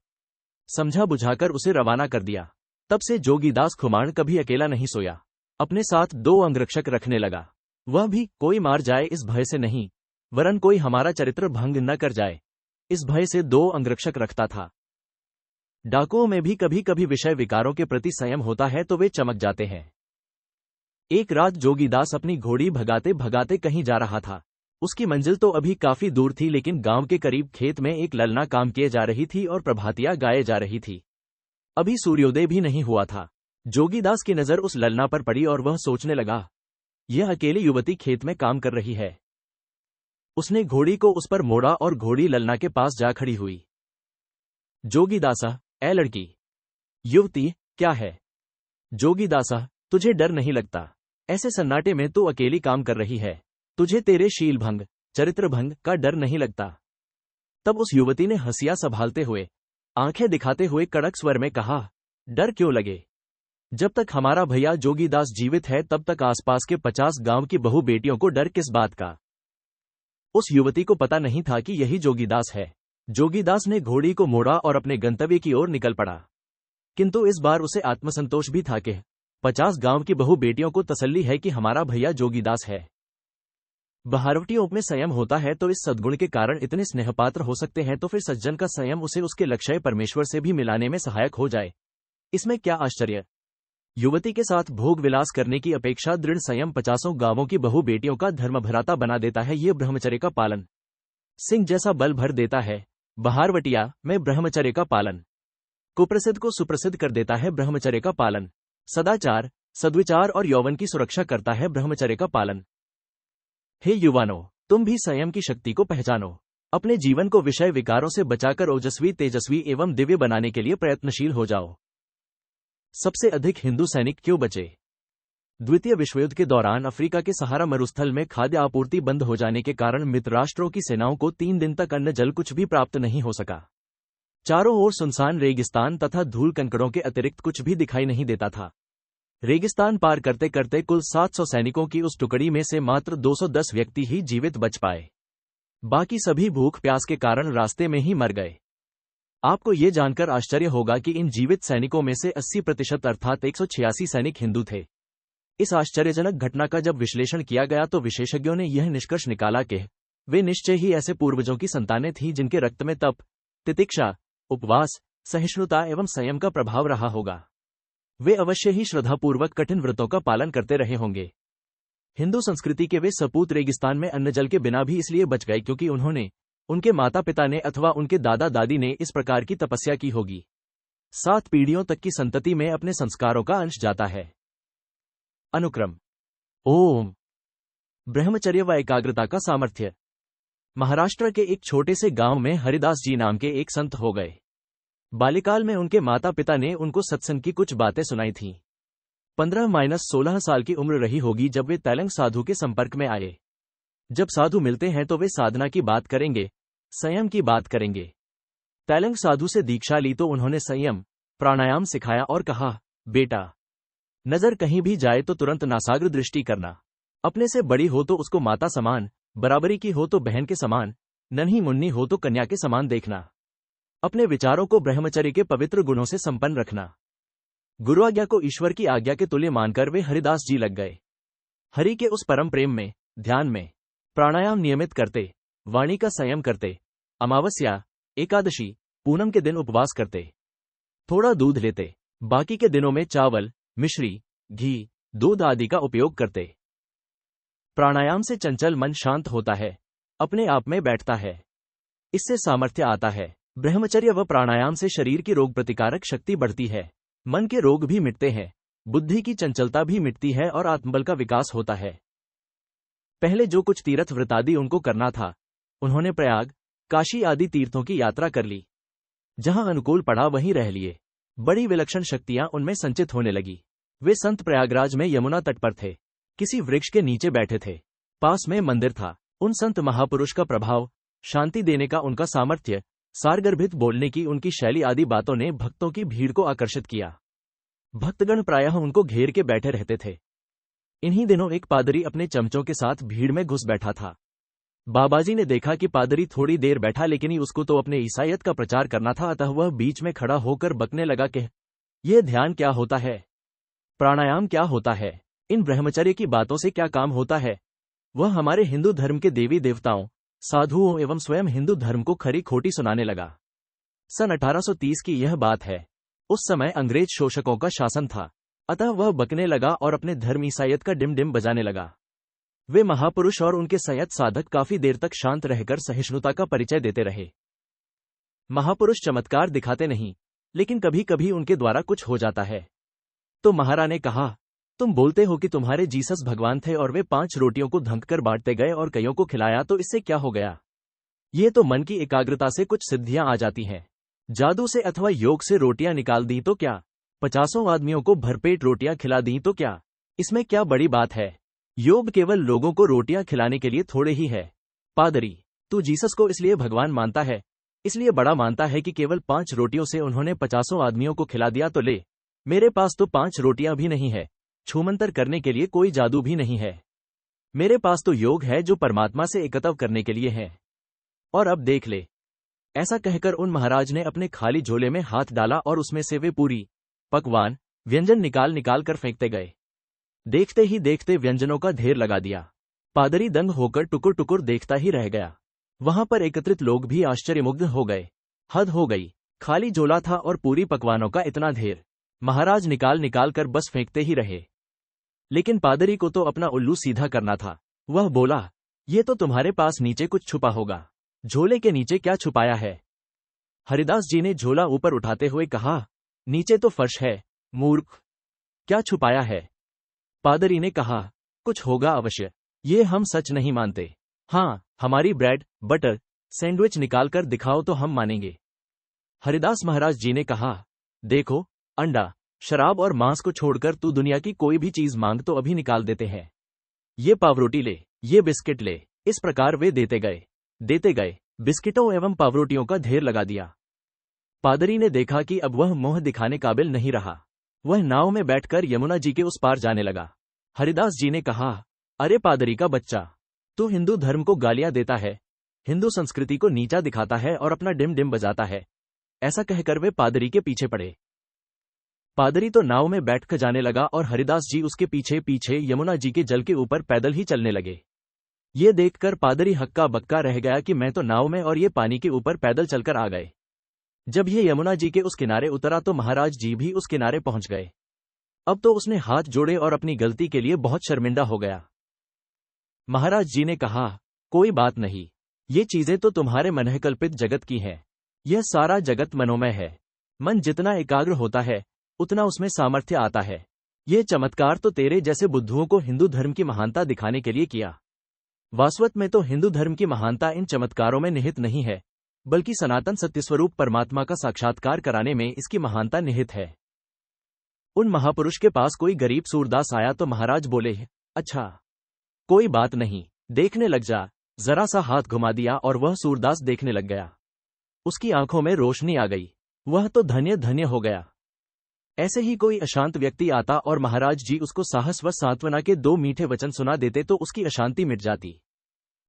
समझा बुझाकर उसे रवाना कर दिया। तब से जोगीदास खुमाण कभी अकेला नहीं सोया, अपने साथ 2 अंगरक्षक रखने लगा। वह भी कोई मार जाए इस भय से नहीं, वरन कोई हमारा चरित्र भंग न कर जाए, इस भय से 2 अंगरक्षक रखता था। डाकुओं में भी कभी कभी विषय विकारों के प्रति संयम होता है तो वे चमक जाते हैं। एक रात जोगीदास अपनी घोड़ी भगाते भगाते कहीं जा रहा था। उसकी मंजिल तो अभी काफी दूर थी, लेकिन गांव के करीब खेत में एक ललना काम किए जा रही थी और प्रभातियां गाए जा रही थी। अभी सूर्योदय भी नहीं हुआ था। जोगीदास की नजर उस ललना पर पड़ी और वह सोचने लगा, यह अकेली युवती खेत में काम कर रही है। उसने घोड़ी को उस पर मोड़ा और घोड़ी ललना के पास जा खड़ी हुई। जोगीदासा, ए लड़की। युवती, क्या है? जोगीदासा, तुझे डर नहीं लगता? ऐसे सन्नाटे में तू अकेली काम कर रही है, तुझे तेरे शील भंग, चरित्र भंग का डर नहीं लगता? तब उस युवती ने हंसिया संभालते हुए, आंखें दिखाते हुए कड़क स्वर में कहा, डर क्यों लगे? जब तक हमारा भैया जोगीदास जीवित है तब तक आसपास के 50 गांव की बहू बेटियों को डर किस बात का? उस युवती को पता नहीं था कि यही जोगीदास है। जोगीदास ने घोड़ी को मोड़ा और अपने गंतव्य की ओर निकल पड़ा। किंतु इस बार उसे आत्मसंतोष भी था कि 50 गांव की बहू बेटियों को तसल्ली है कि हमारा भैया जोगीदास है। बहारवटियों में संयम होता है तो इस सद्गुण के कारण इतने स्नेहपात्र हो सकते हैं, तो फिर सज्जन का संयम उसे उसके लक्ष्य परमेश्वर से भी मिलाने में सहायक हो जाए, इसमें क्या आश्चर्य? युवती के साथ भोग विलास करने की अपेक्षा दृढ़ संयम 50 गांवों की बहू बेटियों का धर्मभ्राता बना देता है। ये ब्रह्मचर्य का पालन सिंह जैसा बल भर देता है। बहारवटिया में ब्रह्मचर्य का पालन कुप्रसिद्ध को सुप्रसिद्ध कर देता है। ब्रह्मचर्य का पालन सदाचार, सद्विचार और यौवन की सुरक्षा करता है। ब्रह्मचर्य का पालन। हे युवानों, तुम भी संयम की शक्ति को पहचानो। अपने जीवन को विषय विकारों से बचाकर ओजस्वी, तेजस्वी एवं दिव्य बनाने के लिए प्रयत्नशील हो जाओ। सबसे अधिक हिंदू सैनिक क्यों बचे? द्वितीय विश्वयुद्ध के दौरान अफ्रीका के सहारा मरुस्थल में खाद्य आपूर्ति बंद हो जाने के कारण मित्र राष्ट्रों की सेनाओं को 3 दिन तक अन्न जल कुछ भी प्राप्त नहीं हो सका। चारों ओर सुनसान रेगिस्तान तथा धूल कंकड़ों के अतिरिक्त कुछ भी दिखाई नहीं देता था। रेगिस्तान पार करते करते कुल 700 सैनिकों की उस टुकड़ी में से मात्र 210 व्यक्ति ही जीवित बच पाए। बाकी सभी भूख प्यास के कारण रास्ते में ही मर गए। आपको ये जानकर आश्चर्य होगा कि इन जीवित सैनिकों में से 80% अर्थात 186 सैनिक हिंदू थे। इस आश्चर्यजनक घटना का जब विश्लेषण किया गया तो विशेषज्ञों ने यह निष्कर्ष निकाला कि वे निश्चय ही ऐसे पूर्वजों की संतानें थीं जिनके रक्त में तप, तितिक्षा, उपवास, सहिष्णुता एवं संयम का प्रभाव रहा होगा। वे अवश्य ही श्रद्धापूर्वक कठिन व्रतों का पालन करते रहे होंगे। हिंदू संस्कृति के वे सपूत रेगिस्तान में अन्न जल के बिना भी इसलिए बच गए क्योंकि उन्होंने, उनके माता पिता ने अथवा उनके दादा दादी ने इस प्रकार की तपस्या की होगी। 7 पीढ़ियों तक की संतति में अपने संस्कारों का अंश जाता है। अनुक्रम। ओम। ब्रह्मचर्य व एकाग्रता का सामर्थ्य। महाराष्ट्र के एक छोटे से गांव में हरिदास जी नाम के एक संत हो गए। बाल्यकाल में उनके माता पिता ने उनको सत्संग की कुछ बातें सुनाई थीं। 15-16 साल की उम्र रही होगी जब वे तैलंग साधु के संपर्क में आए। जब साधु मिलते हैं तो वे साधना की बात करेंगे, संयम की बात करेंगे। तैलंग साधु से दीक्षा ली तो उन्होंने संयम, प्राणायाम सिखाया और कहा, बेटा, नजर कहीं भी जाए तो तुरंत नासाग्र दृष्टि करना। अपने से बड़ी हो तो उसको माता समान, बराबरी की हो तो बहन के समान, नन्ही मुन्नी हो तो कन्या के समान देखना। अपने विचारों को ब्रह्मचर्य के पवित्र गुणों से संपन्न रखना। गुरु आज्ञा को ईश्वर की आज्ञा के तुल्य मानकर वे हरिदास जी लग गए। हरि के उस परम प्रेम में, ध्यान में, प्राणायाम नियमित करते, वाणी का संयम करते, अमावस्या, एकादशी, पूनम के दिन उपवास करते, थोड़ा दूध लेते, बाकी के दिनों में चावल, मिश्री, घी, दूध आदि का उपयोग करते। प्राणायाम से चंचल मन शांत होता है, अपने आप में बैठता है। इससे सामर्थ्य आता है। ब्रह्मचर्य व प्राणायाम से शरीर की रोग प्रतिकारक शक्ति बढ़ती है, मन के रोग भी मिटते हैं, बुद्धि की चंचलता भी मिटती है और आत्मबल का विकास होता है। पहले जो कुछ तीर्थ व्रतादि उनको करना था, उन्होंने प्रयाग, काशी आदि तीर्थों की यात्रा कर ली। जहां अनुकूल पड़ा वहीं रह लिए। बड़ी विलक्षण शक्तियां उनमें संचित होने लगी। वे संत प्रयागराज में यमुना तट पर थे, किसी वृक्ष के नीचे बैठे थे, पास में मंदिर था। उन संत महापुरुष का प्रभाव, शांति देने का उनका सामर्थ्य, सारगर्भित बोलने की उनकी शैली आदि बातों ने भक्तों की भीड़ को आकर्षित किया। भक्तगण प्रायः उनको घेर के बैठे रहते थे। इन्हीं दिनों एक पादरी अपने चमचों के साथ भीड़ में घुस बैठा था। बाबाजी ने देखा कि पादरी थोड़ी देर बैठा, लेकिन ही उसको तो अपने ईसाईयत का प्रचार करना था, अतः वह बीच में खड़ा होकर बकने लगा कि यह ध्यान क्या होता है, प्राणायाम क्या होता है, इन ब्रह्मचर्य की बातों से क्या काम होता है। वह हमारे हिंदू धर्म के देवी देवताओं, साधुओं एवं स्वयं हिंदू धर्म को खरी खोटी सुनाने लगा। सन 1830 की यह बात है। उस समय अंग्रेज शोषकों का शासन था, अतः वह बकने लगा और अपने धर्म ईसाईयत का डिम डिम बजाने लगा। वे महापुरुष और उनके संयत साधक काफी देर तक शांत रहकर सहिष्णुता का परिचय देते रहे। महापुरुष चमत्कार दिखाते नहीं, लेकिन कभी कभी उनके द्वारा कुछ हो जाता है। तो महाराज ने कहा, तुम बोलते हो कि तुम्हारे जीसस भगवान थे और वे 5 रोटियों को धंक कर बांटते गए और कईयों को खिलाया, तो इससे क्या हो गया। ये तो मन की एकाग्रता से कुछ सिद्धियां आ जाती हैं। जादू से अथवा योग से रोटियां निकाल दी तो क्या, 50 आदमियों को भरपेट रोटियां खिला दी तो क्या, इसमें क्या बड़ी बात है। योग केवल लोगों को रोटियां खिलाने के लिए थोड़े ही है। पादरी, तू जीसस को इसलिए भगवान मानता है, इसलिए बड़ा मानता है कि केवल 5 रोटियों से उन्होंने 50 आदमियों को खिला दिया, तो ले, मेरे पास तो 5 रोटियां भी नहीं है, छूमंतर करने के लिए कोई जादू भी नहीं है। मेरे पास तो योग है जो परमात्मा से एकत्व करने के लिए है। और अब देख ले। ऐसा कहकर उन महाराज ने अपने खाली झोले में हाथ डाला और उसमें से वे पूरी, पकवान, व्यंजन निकाल निकाल कर फेंकते गए। देखते ही देखते व्यंजनों का ढेर लगा दिया। पादरी दंग होकर टुकुर टुकुर देखता ही रह गया। वहां पर एकत्रित लोग भी आश्चर्यमुग्ध हो गए। हद हो गई, खाली झोला था और पूरी पकवानों का इतना ढेर। महाराज निकाल निकाल कर बस फेंकते ही रहे। लेकिन पादरी को तो अपना उल्लू सीधा करना था। वह बोला, ये तो तुम्हारे पास नीचे कुछ छुपा होगा। झोले के नीचे क्या छुपाया है। हरिदास जी ने झोला ऊपर उठाते हुए कहा, नीचे तो फर्श है, मूर्ख, क्या छुपाया है। पादरी ने कहा, कुछ होगा अवश्य, ये हम सच नहीं मानते। हाँ, हमारी ब्रेड बटर सैंडविच निकाल कर दिखाओ तो हम मानेंगे। हरिदास महाराज जी ने कहा, देखो, अंडा, शराब और मांस को छोड़कर तू दुनिया की कोई भी चीज मांग तो अभी निकाल देते हैं। ये पावरोटी ले, ये बिस्किट ले। इस प्रकार वे देते गए, बिस्किटों एवं पावरोटियों का ढेर लगा दिया। पादरी ने देखा कि अब वह मोह दिखाने काबिल नहीं रहा। वह नाव में बैठकर यमुना जी के उस पार जाने लगा। हरिदास जी ने कहा, अरे पादरी का बच्चा, तू हिंदू धर्म को गालियां देता है, हिंदू संस्कृति को नीचा दिखाता है और अपना डिम डिम बजाता है। ऐसा कहकर वे पादरी के पीछे पड़े। पादरी तो नाव में बैठकर जाने लगा और हरिदास जी उसके पीछे पीछे यमुना जी के जल के ऊपर पैदल ही चलने लगे। ये देखकर पादरी हक्का बक्का रह गया कि मैं तो नाव में और ये पानी के ऊपर पैदल चलकर आ गए। जब ये यमुना जी के उस किनारे उतरा तो महाराज जी भी उस किनारे पहुंच गए। अब तो उसने हाथ जोड़े और अपनी गलती के लिए बहुत शर्मिंदा हो गया। महाराज जी ने कहा, कोई बात नहीं, ये चीजें तो तुम्हारे मनःकल्पित जगत की हैं। यह सारा जगत मनोमय है। मन जितना एकाग्र होता है उतना उसमें सामर्थ्य आता है। ये चमत्कार तो तेरे जैसे बुद्धुओं को हिंदू धर्म की महानता दिखाने के लिए किया। वास्तव में तो हिंदू धर्म की महानता इन चमत्कारों में निहित नहीं है, बल्कि सनातन सत्यस्वरूप परमात्मा का साक्षात्कार कराने में इसकी महानता निहित है। उन महापुरुष के पास कोई गरीब सूरदास आया तो महाराज बोले, अच्छा, कोई बात नहीं, देखने लग जा। जरा सा हाथ घुमा दिया और वह सूरदास देखने लग गया। उसकी आंखों में रोशनी आ गई। वह तो धन्य धन्य हो गया। ऐसे ही कोई अशांत व्यक्ति आता और महाराज जी उसको साहस व सांत्वना के 2 मीठे वचन सुना देते तो उसकी अशांति मिट जाती।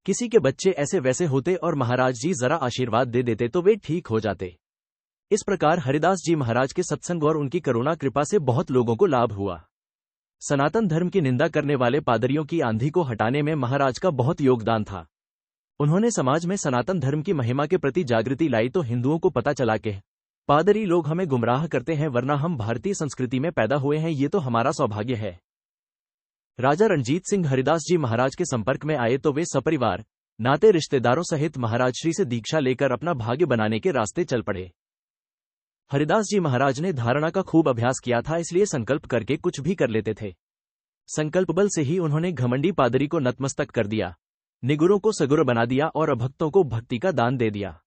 किसी के बच्चे ऐसे वैसे होते और महाराज जी जरा आशीर्वाद दे देते तो वे ठीक हो जाते। इस प्रकार हरिदास जी महाराज के सत्संग और उनकी करुणा कृपा से बहुत लोगों को लाभ हुआ। सनातन धर्म की निंदा करने वाले पादरियों की आंधी को हटाने में महाराज का बहुत योगदान था। उन्होंने समाज में सनातन धर्म की महिमा के प्रति जागृति लाई तो हिंदुओं को पता चला कि पादरी लोग हमें गुमराह करते हैं, वरना हम भारतीय संस्कृति में पैदा हुए हैं, ये तो हमारा सौभाग्य है। राजा रणजीत सिंह हरिदास जी महाराज के संपर्क में आए तो वे सपरिवार नाते रिश्तेदारों सहित महाराज श्री से दीक्षा लेकर अपना भाग्य बनाने के रास्ते चल पड़े। हरिदास जी महाराज ने धारणा का खूब अभ्यास किया था, इसलिए संकल्प करके कुछ भी कर लेते थे। संकल्प बल से ही उन्होंने घमंडी पादरी को नतमस्तक कर दिया, निगुरों को सगुर बना दिया और अभक्तों को भक्ति का दान दे दिया।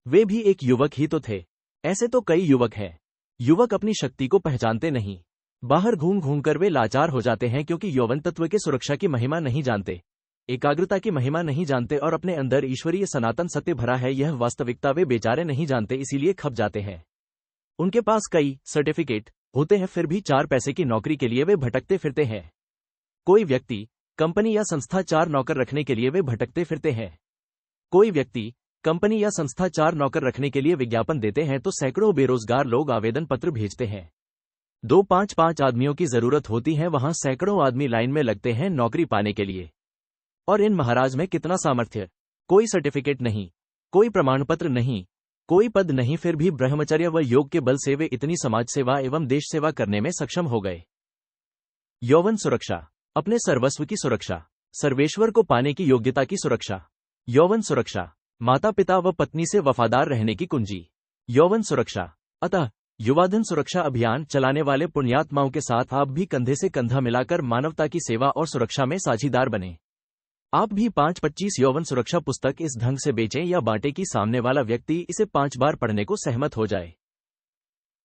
वे भी एक युवक ही तो थे। ऐसे तो कई युवक हैं। युवक अपनी शक्ति को पहचानते नहीं। बाहर घूम घूम कर वे लाचार हो जाते हैं, क्योंकि यौवन तत्व के सुरक्षा की महिमा नहीं जानते, एकाग्रता की महिमा नहीं जानते और अपने अंदर ईश्वरीय सनातन सत्य भरा है यह वास्तविकता वे बेचारे नहीं जानते, इसीलिए खप जाते हैं। उनके पास कई सर्टिफिकेट होते हैं, फिर भी 4 पैसे की नौकरी के लिए वे भटकते फिरते हैं। कोई व्यक्ति, कंपनी या संस्था 4 नौकर रखने के लिए वे भटकते फिरते हैं। कोई व्यक्ति, कंपनी या संस्था 4 नौकर रखने के लिए विज्ञापन देते हैं तो सैकड़ों बेरोजगार लोग आवेदन पत्र भेजते हैं। 2-5 आदमियों की जरूरत होती है, वहां सैकड़ों आदमी लाइन में लगते हैं नौकरी पाने के लिए। और इन महाराज में कितना सामर्थ्य, कोई सर्टिफिकेट नहीं, कोई प्रमाण पत्र नहीं, कोई पद नहीं, फिर भी ब्रह्मचर्य व योग के बल से वे इतनी समाज सेवा एवं देश सेवा करने में सक्षम हो गए। यौवन सुरक्षा, अपने सर्वस्व की सुरक्षा, सर्वेश्वर को पाने की योग्यता की सुरक्षा। यौवन सुरक्षा, माता पिता व पत्नी से वफादार रहने की कुंजी। यौवन सुरक्षा। अतः युवाधन सुरक्षा अभियान चलाने वाले पुण्यात्माओं के साथ आप भी कंधे से कंधा मिलाकर मानवता की सेवा और सुरक्षा में साझीदार बने। आप भी 5-25 यौवन सुरक्षा पुस्तक इस ढंग से बेचें या बांटें कि सामने वाला व्यक्ति इसे 5 बार पढ़ने को सहमत हो जाए।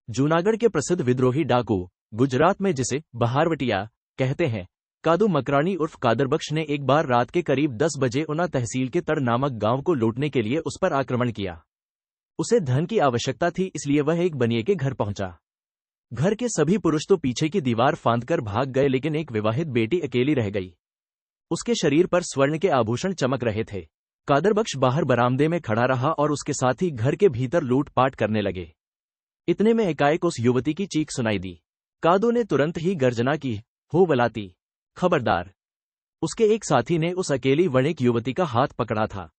जूनागढ़ के प्रसिद्ध विद्रोही डाकू, गुजरात में जिसे बहारवटिया कहते हैं, कादू मकरानी उर्फ कादरबख्श ने एक बार रात के करीब 10 बजे उना तहसील के तड़ नामक गांव को लूटने के लिए उस पर आक्रमण किया। उसे धन की आवश्यकता थी, इसलिए वह एक बनिए के घर पहुंचा। घर के सभी पुरुष तो पीछे की दीवार फांदकर भाग गए, लेकिन एक विवाहित बेटी अकेली रह गई। उसके शरीर पर स्वर्ण के आभूषण चमक रहे थे। कादरबख्श बाहर बरामदे में खड़ा रहा और उसके साथी घर के भीतर लूटपाट करने लगे। इतने में एकाएक उस युवती की चीख सुनाई दी। कादू ने तुरंत ही गर्जना की, हो वलाती, खबरदार। उसके एक साथी ने उस अकेली वणिक युवती का हाथ पकड़ा था।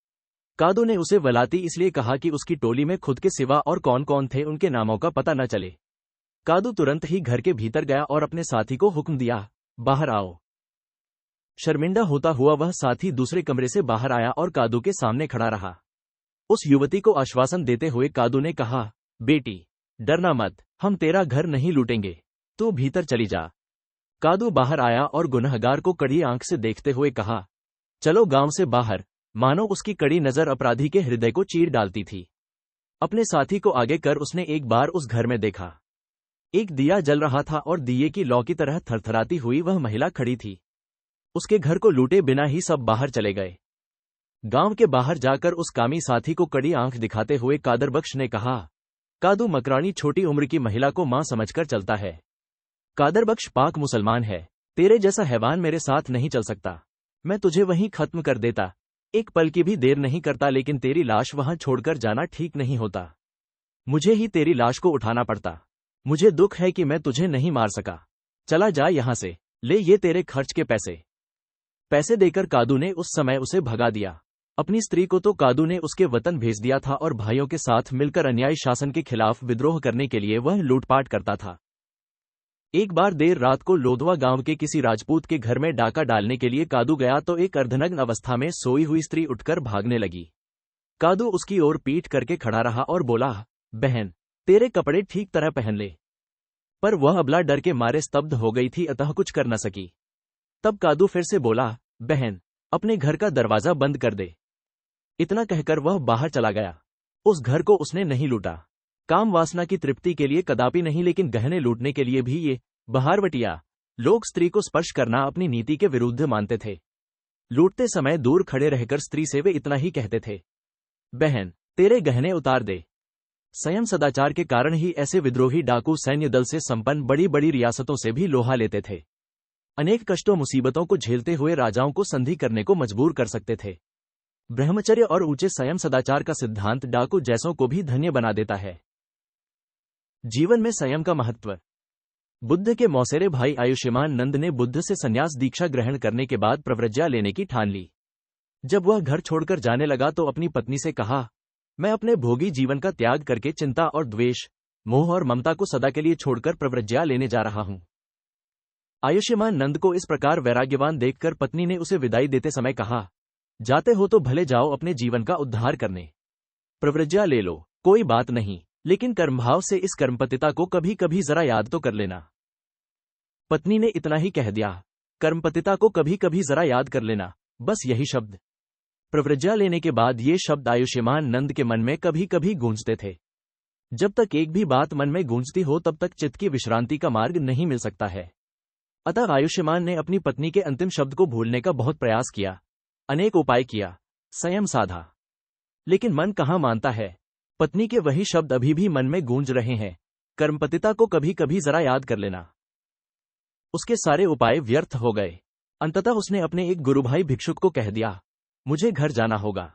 कादू ने उसे वलाती इसलिए कहा कि उसकी टोली में खुद के सिवा और कौन कौन थे उनके नामों का पता न चले। कादू तुरंत ही घर के भीतर गया और अपने साथी को हुक्म दिया, बाहर आओ। शर्मिंदा होता हुआ वह साथी दूसरे कमरे से बाहर आया और कादू के सामने खड़ा रहा। उस युवती को आश्वासन देते हुए कादू ने कहा, बेटी, डरना मत, हम तेरा घर नहीं लूटेंगे, तू भीतर चली जा। कादू बाहर आया और गुनहगार को कड़ी आंख से देखते हुए कहा, चलो गांव से बाहर, मानो उसकी कड़ी नजर अपराधी के हृदय को चीर डालती थी। अपने साथी को आगे कर उसने एक बार उस घर में देखा। एक दिया जल रहा था और दिए की लौ की तरह थरथराती हुई वह महिला खड़ी थी। उसके घर को लूटे बिना ही सब बाहर चले गए। गांव के बाहर जाकर उस कामी साथी को कड़ी आंख दिखाते हुए कादरबख्श ने कहा, कादू मकरानी छोटी उम्र की महिला को मां समझकर चलता है। कादरबख्श पाक मुसलमान है, तेरे जैसा हैवान मेरे साथ नहीं चल सकता। मैं तुझे वहीं खत्म कर देता, एक पल की भी देर नहीं करता, लेकिन तेरी लाश वहां छोड़कर जाना ठीक नहीं होता। मुझे ही तेरी लाश को उठाना पड़ता। मुझे दुख है कि मैं तुझे नहीं मार सका। चला जा यहां से, ले ये तेरे खर्च के पैसे। पैसे देकर कादू ने उस समय उसे भगा दिया। अपनी स्त्री को तो कादू ने उसके वतन भेज दिया था और भाइयों के साथ मिलकर अन्यायी शासन के खिलाफ विद्रोह करने के लिए वह लूटपाट करता था। एक बार देर रात को लोधवा गांव के किसी राजपूत के घर में डाका डालने के लिए कादू गया तो एक अर्धनग्न अवस्था में सोई हुई स्त्री उठकर भागने लगी। कादू उसकी ओर पीठ करके खड़ा रहा और बोला, बहन, तेरे कपड़े ठीक तरह पहन ले। पर वह अबला डर के मारे स्तब्ध हो गई थी, अतः कुछ कर न सकी। तब कादू फिर से बोला, बहन, अपने घर का दरवाजा बंद कर दे। इतना कहकर वह बाहर चला गया। उस घर को उसने नहीं लूटा, काम वासना की तृप्ति के लिए कदापि नहीं, लेकिन गहने लूटने के लिए भी ये बहारवटिया लोग स्त्री को स्पर्श करना अपनी नीति के विरुद्ध मानते थे। लूटते समय दूर खड़े रहकर स्त्री से वे इतना ही कहते थे, बहन, तेरे गहने उतार दे। संयम सदाचार के कारण ही ऐसे विद्रोही डाकू सैन्य दल से संपन्न बड़ी बड़ी रियासतों से भी लोहा लेते थे। अनेक कष्टों मुसीबतों को झेलते हुए राजाओं को संधि करने को मजबूर कर सकते थे। ब्रह्मचर्य और ऊंचे संयम सदाचार का सिद्धांत डाकू जैसों को भी धन्य बना देता है। जीवन में संयम का महत्व। बुद्ध के मौसेरे भाई आयुष्मान नंद ने बुद्ध से संन्यास दीक्षा ग्रहण करने के बाद प्रव्रज्ञा लेने की ठान ली। जब वह घर छोड़कर जाने लगा तो अपनी पत्नी से कहा, मैं अपने भोगी जीवन का त्याग करके चिंता और द्वेष, मोह और ममता को सदा के लिए छोड़कर प्रव्रज्ञा लेने जा रहा हूं। आयुष्मान नंद को इस प्रकार वैराग्यवान देखकर पत्नी ने उसे विदाई देते समय कहा, जाते हो तो भले जाओ अपने जीवन का उद्धार करने। प्रव्रज्ञा ले लो, कोई बात नहीं, लेकिन कर्मभाव से इस कर्मपतिता को कभी कभी जरा याद तो कर लेना। पत्नी ने इतना ही कह दिया, कर्मपतिता को कभी कभी जरा याद कर लेना, बस यही शब्द। प्रव्रज्ञा लेने के बाद ये शब्द आयुष्मान नंद के मन में कभी कभी गूंजते थे। जब तक एक भी बात मन में गूंजती हो तब तक चित्त की विश्रांति का मार्ग नहीं मिल सकता है। अतः आयुष्मान ने अपनी पत्नी के अंतिम शब्द को भूलने का बहुत प्रयास किया, अनेक उपाय किया, संयम साधा, लेकिन मन कहाँ मानता है। पत्नी के वही शब्द अभी भी मन में गूंज रहे हैं, कर्मपतिता को कभी कभी जरा याद कर लेना। उसके सारे उपाय व्यर्थ हो गए। अंततः उसने अपने एक गुरुभाई भिक्षुक को कह दिया, मुझे घर जाना होगा।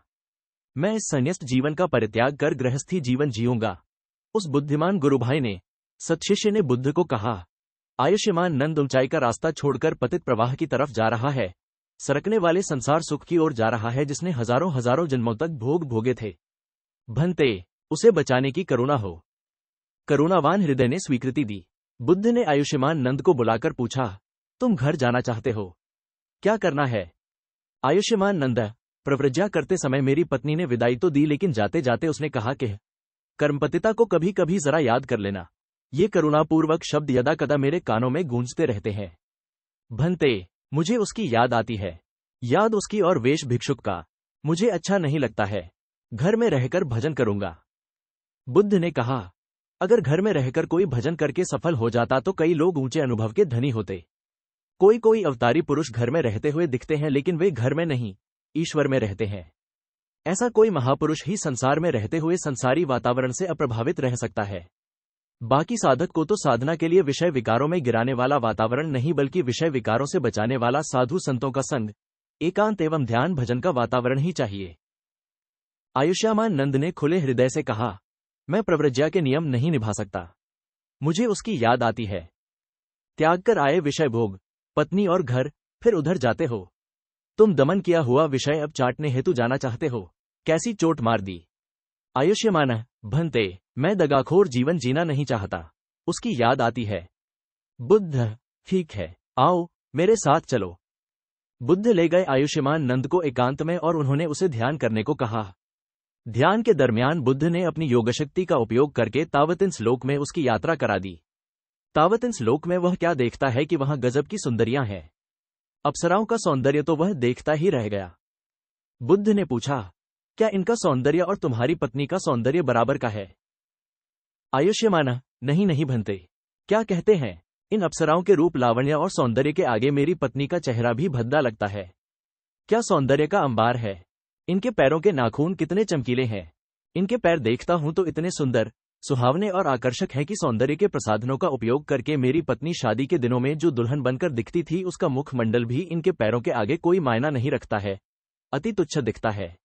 मैं इस संन्यास्त जीवन का परित्याग कर गृहस्थी जीवन जीऊंगा। उस बुद्धिमान गुरुभाई ने, सत्शिष्य ने बुद्ध को कहा, आयुष्मान नंद ऊंचाई का रास्ता छोड़कर पतित प्रवाह की तरफ जा रहा है, सरकने वाले संसार सुख की ओर जा रहा है जिसने हजारों हजारों जन्मों तक भोग भोगे थे। भंते, उसे बचाने की करुणा हो। करुणावान हृदय ने स्वीकृति दी। बुद्ध ने आयुष्मान नंद को बुलाकर पूछा, तुम घर जाना चाहते हो? क्या करना है? आयुष्मान नंद, प्रव्रज्ञा करते समय मेरी पत्नी ने विदाई तो दी, लेकिन जाते जाते उसने कहा कि कर्मपतिता को कभी कभी जरा याद कर लेना। ये करुणापूर्वक शब्द यदा कदा मेरे कानों में गूंजते रहते हैं। भंते, मुझे उसकी याद आती है, याद उसकी और वेश भिक्षुक का। मुझे अच्छा नहीं लगता है। घर में रहकर भजन करूंगा। बुद्ध ने कहा, अगर घर में रहकर कोई भजन करके सफल हो जाता तो कई लोग ऊंचे अनुभव के धनी होते। कोई कोई अवतारी पुरुष घर में रहते हुए दिखते हैं, लेकिन वे घर में नहीं, ईश्वर में रहते हैं। ऐसा कोई महापुरुष ही संसार में रहते हुए संसारी वातावरण से अप्रभावित रह सकता है। बाकी साधक को तो साधना के लिए विषय विकारों में गिराने वाला वातावरण नहीं, बल्कि विषय विकारों से बचाने वाला साधु संतों का संग, एकांत एवं ध्यान भजन का वातावरण ही चाहिए। आयुष्मान नंद ने खुले हृदय से कहा, मैं प्रव्रज्ञा के नियम नहीं निभा सकता। मुझे उसकी याद आती है। त्याग कर आए विषय भोग, पत्नी और घर, फिर उधर जाते हो। तुम दमन किया हुआ विषय अब चाटने हेतु जाना चाहते हो। कैसी चोट मार दी। आयुष्मान, भंते, मैं दगाखोर जीवन जीना नहीं चाहता। उसकी याद आती है। बुद्ध, ठीक है, आओ मेरे साथ चलो। बुद्ध ले गए आयुष्मान नंद को एकांत में और उन्होंने उसे ध्यान करने को कहा। ध्यान के दरमियान बुद्ध ने अपनी योगशक्ति का उपयोग करके तावतिन श्लोक में उसकी यात्रा करा दी। तावतिन श्लोक में वह क्या देखता है कि वहां गजब की सुंदरियां हैं। अप्सराओं का सौंदर्य तो वह देखता ही रह गया। बुद्ध ने पूछा, क्या इनका सौंदर्य और तुम्हारी पत्नी का सौंदर्य बराबर का है? आयुष्मान, नहीं नहीं भंते, क्या कहते हैं। इन अप्सराओं के रूप लावण्य और सौंदर्य के आगे मेरी पत्नी का चेहरा भी भद्दा लगता है। क्या सौंदर्य का अंबार है। इनके पैरों के नाखून कितने चमकीले हैं। इनके पैर देखता हूं तो इतने सुंदर, सुहावने और आकर्षक हैं कि सौंदर्य के प्रसाधनों का उपयोग करके मेरी पत्नी शादी के दिनों में जो दुल्हन बनकर दिखती थी उसका मुखमंडल भी इनके पैरों के आगे कोई मायना नहीं रखता है, अति तुच्छ दिखता है।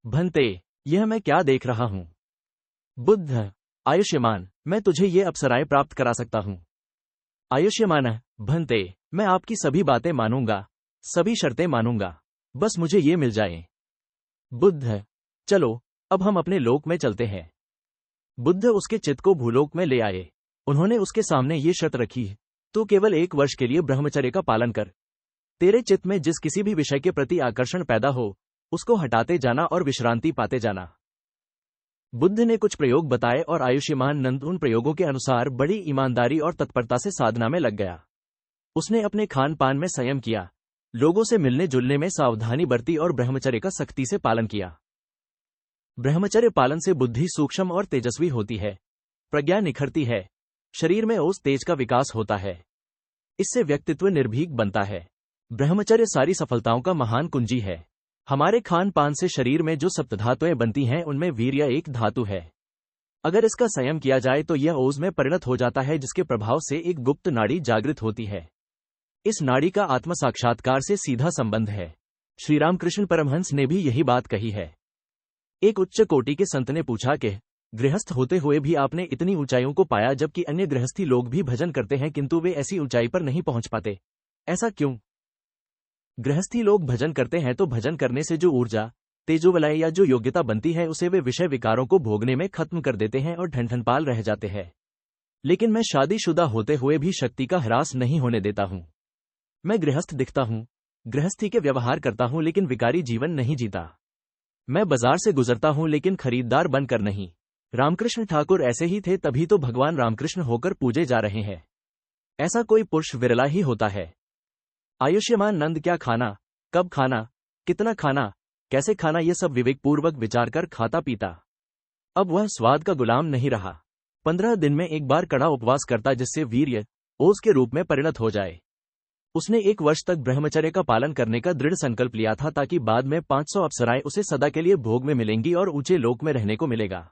भंते, यह मैं क्या देख रहा हूं। बुद्ध, आयुष्मान, मैं तुझे ये अप्सराएं प्राप्त करा सकता हूं। आयुष्मान, भंते, मैं आपकी सभी बातें मानूंगा, सभी शर्तें मानूंगा, बस मुझे ये मिल जाए। बुद्ध, चलो अब हम अपने लोक में चलते हैं। बुद्ध उसके चित्त को भूलोक में ले आए। उन्होंने उसके सामने ये शर्त रखी, तू केवल 1 वर्ष के लिए ब्रह्मचर्य का पालन कर। तेरे चित्त में जिस किसी भी विषय के प्रति आकर्षण पैदा हो उसको हटाते जाना और विश्रांति पाते जाना। बुद्ध ने कुछ प्रयोग बताए और आयुष्मान नंद उन प्रयोगों के अनुसार बड़ी ईमानदारी और तत्परता से साधना में लग गया। उसने अपने खान पान में संयम किया, लोगों से मिलने जुलने में सावधानी बरती और ब्रह्मचर्य का सख्ती से पालन किया। ब्रह्मचर्य पालन से बुद्धि सूक्ष्म और तेजस्वी होती है, प्रज्ञा निखरती है, शरीर में ओज तेज का विकास होता है। इससे व्यक्तित्व निर्भीक बनता है। ब्रह्मचर्य सारी सफलताओं का महान कुंजी है। हमारे खान पान से शरीर में जो सप्तधातुएं बनती हैं उनमें वीर्य एक धातु है। अगर इसका संयम किया जाए तो यह ओज में परिणत हो जाता है, जिसके प्रभाव से एक गुप्त नाड़ी जागृत होती है। इस नाड़ी का आत्म साक्षात्कार से सीधा संबंध है। श्री रामकृष्ण परमहंस ने भी यही बात कही है। एक उच्च कोटि के संत ने पूछा कि गृहस्थ होते हुए भी आपने इतनी ऊंचाइयों को पाया, जबकि अन्य गृहस्थी लोग भी भजन करते हैं किंतु वे ऐसी ऊंचाई पर नहीं पहुंच पाते, ऐसा क्यों? गृहस्थी लोग भजन करते हैं तो भजन करने से जो ऊर्जा, तेजोवलय या जो योग्यता बनती है उसे वे विषय विकारों को भोगने में खत्म कर देते हैं और ढनढनपाल रह जाते हैं। लेकिन मैं शादीशुदा होते हुए भी शक्ति का ह्रास नहीं होने देता हूं। मैं गृहस्थ दिखता हूं, गृहस्थी के व्यवहार करता हूं, लेकिन विकारी जीवन नहीं जीता। मैं बाजार से गुजरता हूं लेकिन खरीदार बनकर नहीं। रामकृष्ण ठाकुर ऐसे ही थे, तभी तो भगवान रामकृष्ण होकर पूजे जा रहे हैं। ऐसा कोई पुरुष विरला ही होता है। आयुष्मान नंद, क्या खाना, कब खाना, कितना खाना, कैसे खाना, ये सब विवेक पूर्वक विचार कर खाता पीता। अब वह स्वाद का गुलाम नहीं रहा। 15 दिन में एक बार कड़ा उपवास करता, जिससे वीर्य ओज के रूप में परिणत हो जाए। उसने 1 वर्ष तक ब्रह्मचर्य का पालन करने का दृढ़ संकल्प लिया था, ताकि बाद में 500 अप्सराएं उसे सदा के लिए भोग में मिलेंगी और ऊंचे लोक में रहने को मिलेगा।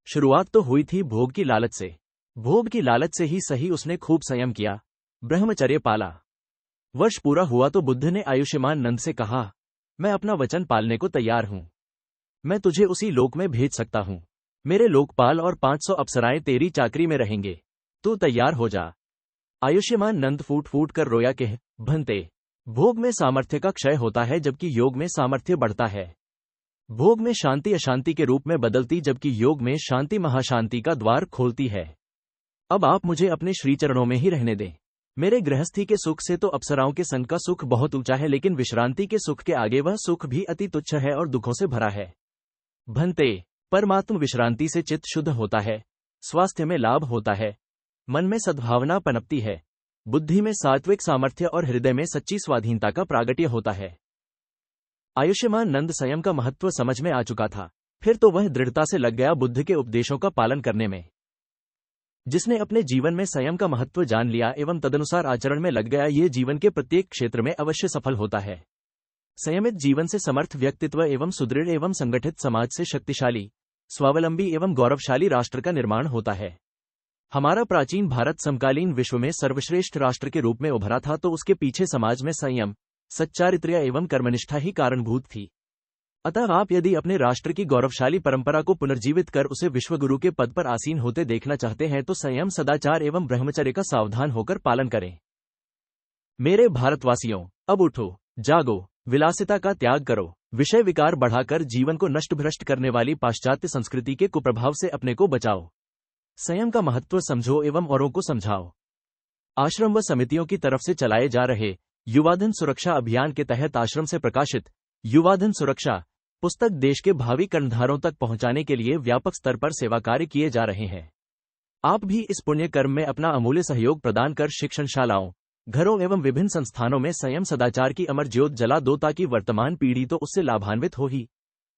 शुरुआत तो हुई थी भोग की लालच से। भोग की लालच से ही सही उसने खूब संयम किया, ब्रह्मचर्य पाला। वर्ष पूरा हुआ तो बुद्ध ने आयुष्मान नंद से कहा, मैं अपना वचन पालने को तैयार हूं। मैं तुझे उसी लोक में भेज सकता हूं। मेरे लोकपाल और 500 अप्सराएं तेरी चाकरी में रहेंगे। तू तैयार हो जा। आयुष्मान नंद फूट फूट कर रोया कि भंते, भोग में सामर्थ्य का क्षय होता है जबकि योग में सामर्थ्य बढ़ता है। भोग में शांति अशांति के रूप में बदलती जबकि योग में शांति महाशांति का द्वार खोलती है। अब आप मुझे अपने श्रीचरणों में ही रहने दें। मेरे गृहस्थी के सुख से तो अप्सराओं के संग का सुख बहुत ऊंचा है, लेकिन विश्रांति के सुख के आगे वह सुख भी अति तुच्छ है और दुखों से भरा है। भंते, परमात्म विश्रांति से चित्त शुद्ध होता है, स्वास्थ्य में लाभ होता है, मन में सद्भावना पनपती है, बुद्धि में सात्विक सामर्थ्य और हृदय में सच्ची स्वाधीनता का प्रागट्य होता है। आयुष्मान नंद संयम का महत्व समझ में आ चुका था। फिर तो वह दृढ़ता से लग गया बुद्ध के उपदेशों का पालन करने में। जिसने अपने जीवन में संयम का महत्व जान लिया एवं तदनुसार आचरण में लग गया, ये जीवन के प्रत्येक क्षेत्र में अवश्य सफल होता है। संयमित जीवन से समर्थ व्यक्तित्व एवं सुदृढ़ एवं संगठित समाज से शक्तिशाली, स्वावलंबी एवं गौरवशाली राष्ट्र का निर्माण होता है। हमारा प्राचीन भारत समकालीन विश्व में सर्वश्रेष्ठ राष्ट्र के रूप में उभरा था तो उसके पीछे समाज में संयम, सच्चारित्र्य एवं कर्मनिष्ठा ही कारणभूत थी। अतः आप यदि अपने राष्ट्र की गौरवशाली परंपरा को पुनर्जीवित कर उसे विश्वगुरु के पद पर आसीन होते देखना चाहते हैं तो संयम, सदाचार एवं ब्रह्मचर्य का सावधान होकर पालन करें। मेरे भारतवासियों, अब उठो, जागो, विलासिता का त्याग करो, विषय विकार बढ़ाकर जीवन को नष्ट भ्रष्ट करने वाली पाश्चात्य संस्कृति के कुप्रभाव से अपने को बचाओ। संयम का महत्व समझो एवं औरों को समझाओ। आश्रम व समितियों की तरफ से चलाए जा रहे युवाधन सुरक्षा अभियान के तहत आश्रम से प्रकाशित युवाधन सुरक्षा पुस्तक देश के भावी कर्णधारों तक पहुंचाने के लिए व्यापक स्तर पर सेवा कार्य किए जा रहे हैं। आप भी इस पुण्य कर्म में अपना अमूल्य सहयोग प्रदान कर शिक्षणशालाओं, घरों एवं विभिन्न संस्थानों में संयम सदाचार की अमर ज्योत जला दो ताकि वर्तमान पीढ़ी तो उससे लाभान्वित हो ही,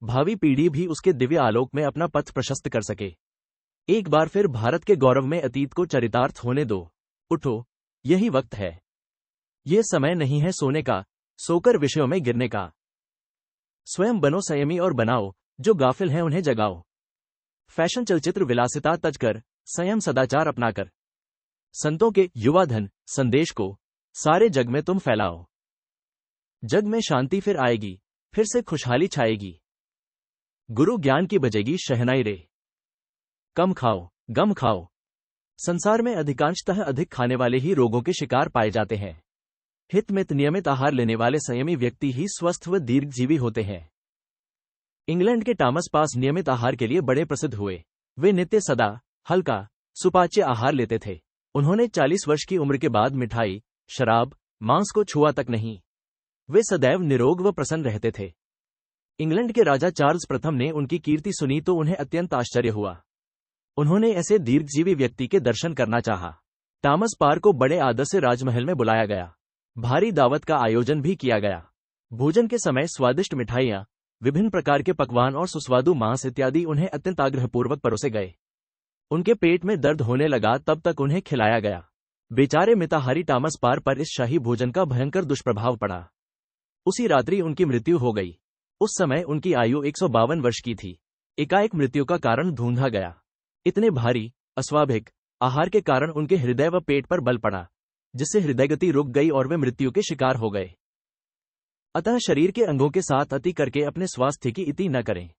भावी पीढ़ी भी उसके दिव्य आलोक में अपना पथ प्रशस्त कर सके। एक बार फिर भारत के गौरव में अतीत को चरितार्थ होने दो। उठो, यही वक्त है। यह समय नहीं है सोने का, सोकर विषयों में गिरने का। स्वयं बनो संयमी और बनाओ जो गाफिल हैं उन्हें जगाओ। फैशन चलचित्र विलासिता तज कर, संयम सदाचार अपनाकर संतों के युवाधन संदेश को सारे जग में तुम फैलाओ। जग में शांति फिर आएगी, फिर से खुशहाली छाएगी। गुरु ज्ञान की बजेगी शहनाई रे। कम खाओ, गम खाओ। संसार में अधिकांशतः अधिक खाने वाले ही रोगों के शिकार पाए जाते हैं। हितमित नियमित आहार लेने वाले संयमी व्यक्ति ही स्वस्थ व दीर्घजीवी होते हैं। इंग्लैंड के टॉमस पास नियमित आहार के लिए बड़े प्रसिद्ध हुए। वे नित्य सदा हल्का सुपाच्य आहार लेते थे। उन्होंने 40 वर्ष की उम्र के बाद मिठाई, शराब, मांस को छुआ तक नहीं। वे सदैव निरोग व प्रसन्न रहते थे। इंग्लैंड के राजा चार्ल्स प्रथम ने उनकी कीर्ति सुनी तो उन्हें अत्यंत आश्चर्य हुआ। उन्होंने ऐसे दीर्घजीवी व्यक्ति के दर्शन करना चाहा। टॉमस पार को बड़े आदर से राजमहल में बुलाया गया। भारी दावत का आयोजन भी किया गया। भोजन के समय स्वादिष्ट मिठाइयां, विभिन्न प्रकार के पकवान और सुस्वादु मांस इत्यादि उन्हें अत्यंत आग्रहपूर्वक परोसे गए। उनके पेट में दर्द होने लगा तब तक उन्हें खिलाया गया। बेचारे मिताहारी टॉमस पार पर इस शाही भोजन का भयंकर दुष्प्रभाव पड़ा। उसी रात्रि उनकी मृत्यु हो गई। उस समय उनकी आयु 152 वर्ष की थी। एकाएक मृत्यु का कारण ढूंढा गया। इतने भारी अस्वाभाविक आहार के कारण उनके हृदय व पेट पर बल पड़ा, जिससे हृदय गति रुक गई और वे मृत्यु के शिकार हो गए। अतः शरीर के अंगों के साथ अति करके अपने स्वास्थ्य की इति न करें।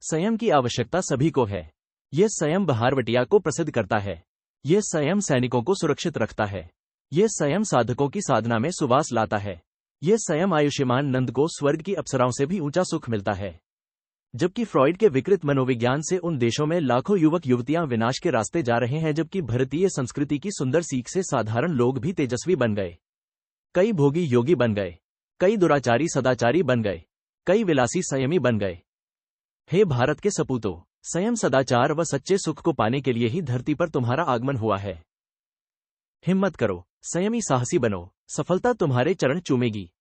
संयम की आवश्यकता सभी को है। यह संयम बहारवटिया को प्रसिद्ध करता है। यह संयम सैनिकों को सुरक्षित रखता है। यह संयम साधकों की साधना में सुवास लाता है। यह संयम आयुष्मान नंद को स्वर्ग की अप्सराओं से भी ऊंचा सुख मिलता है। जबकि फ्रॉइड के विकृत मनोविज्ञान से उन देशों में लाखों युवक युवतियां विनाश के रास्ते जा रहे हैं, जबकि भारतीय संस्कृति की सुंदर सीख से साधारण लोग भी तेजस्वी बन गए। कई भोगी योगी बन गए, कई दुराचारी सदाचारी बन गए, कई विलासी संयमी बन गए। हे भारत के सपूतों, संयम सदाचार व सच्चे सुख को पाने के लिए ही धरती पर तुम्हारा आगमन हुआ है। हिम्मत करो, संयमी साहसी बनो, सफलता तुम्हारे चरण चूमेगी।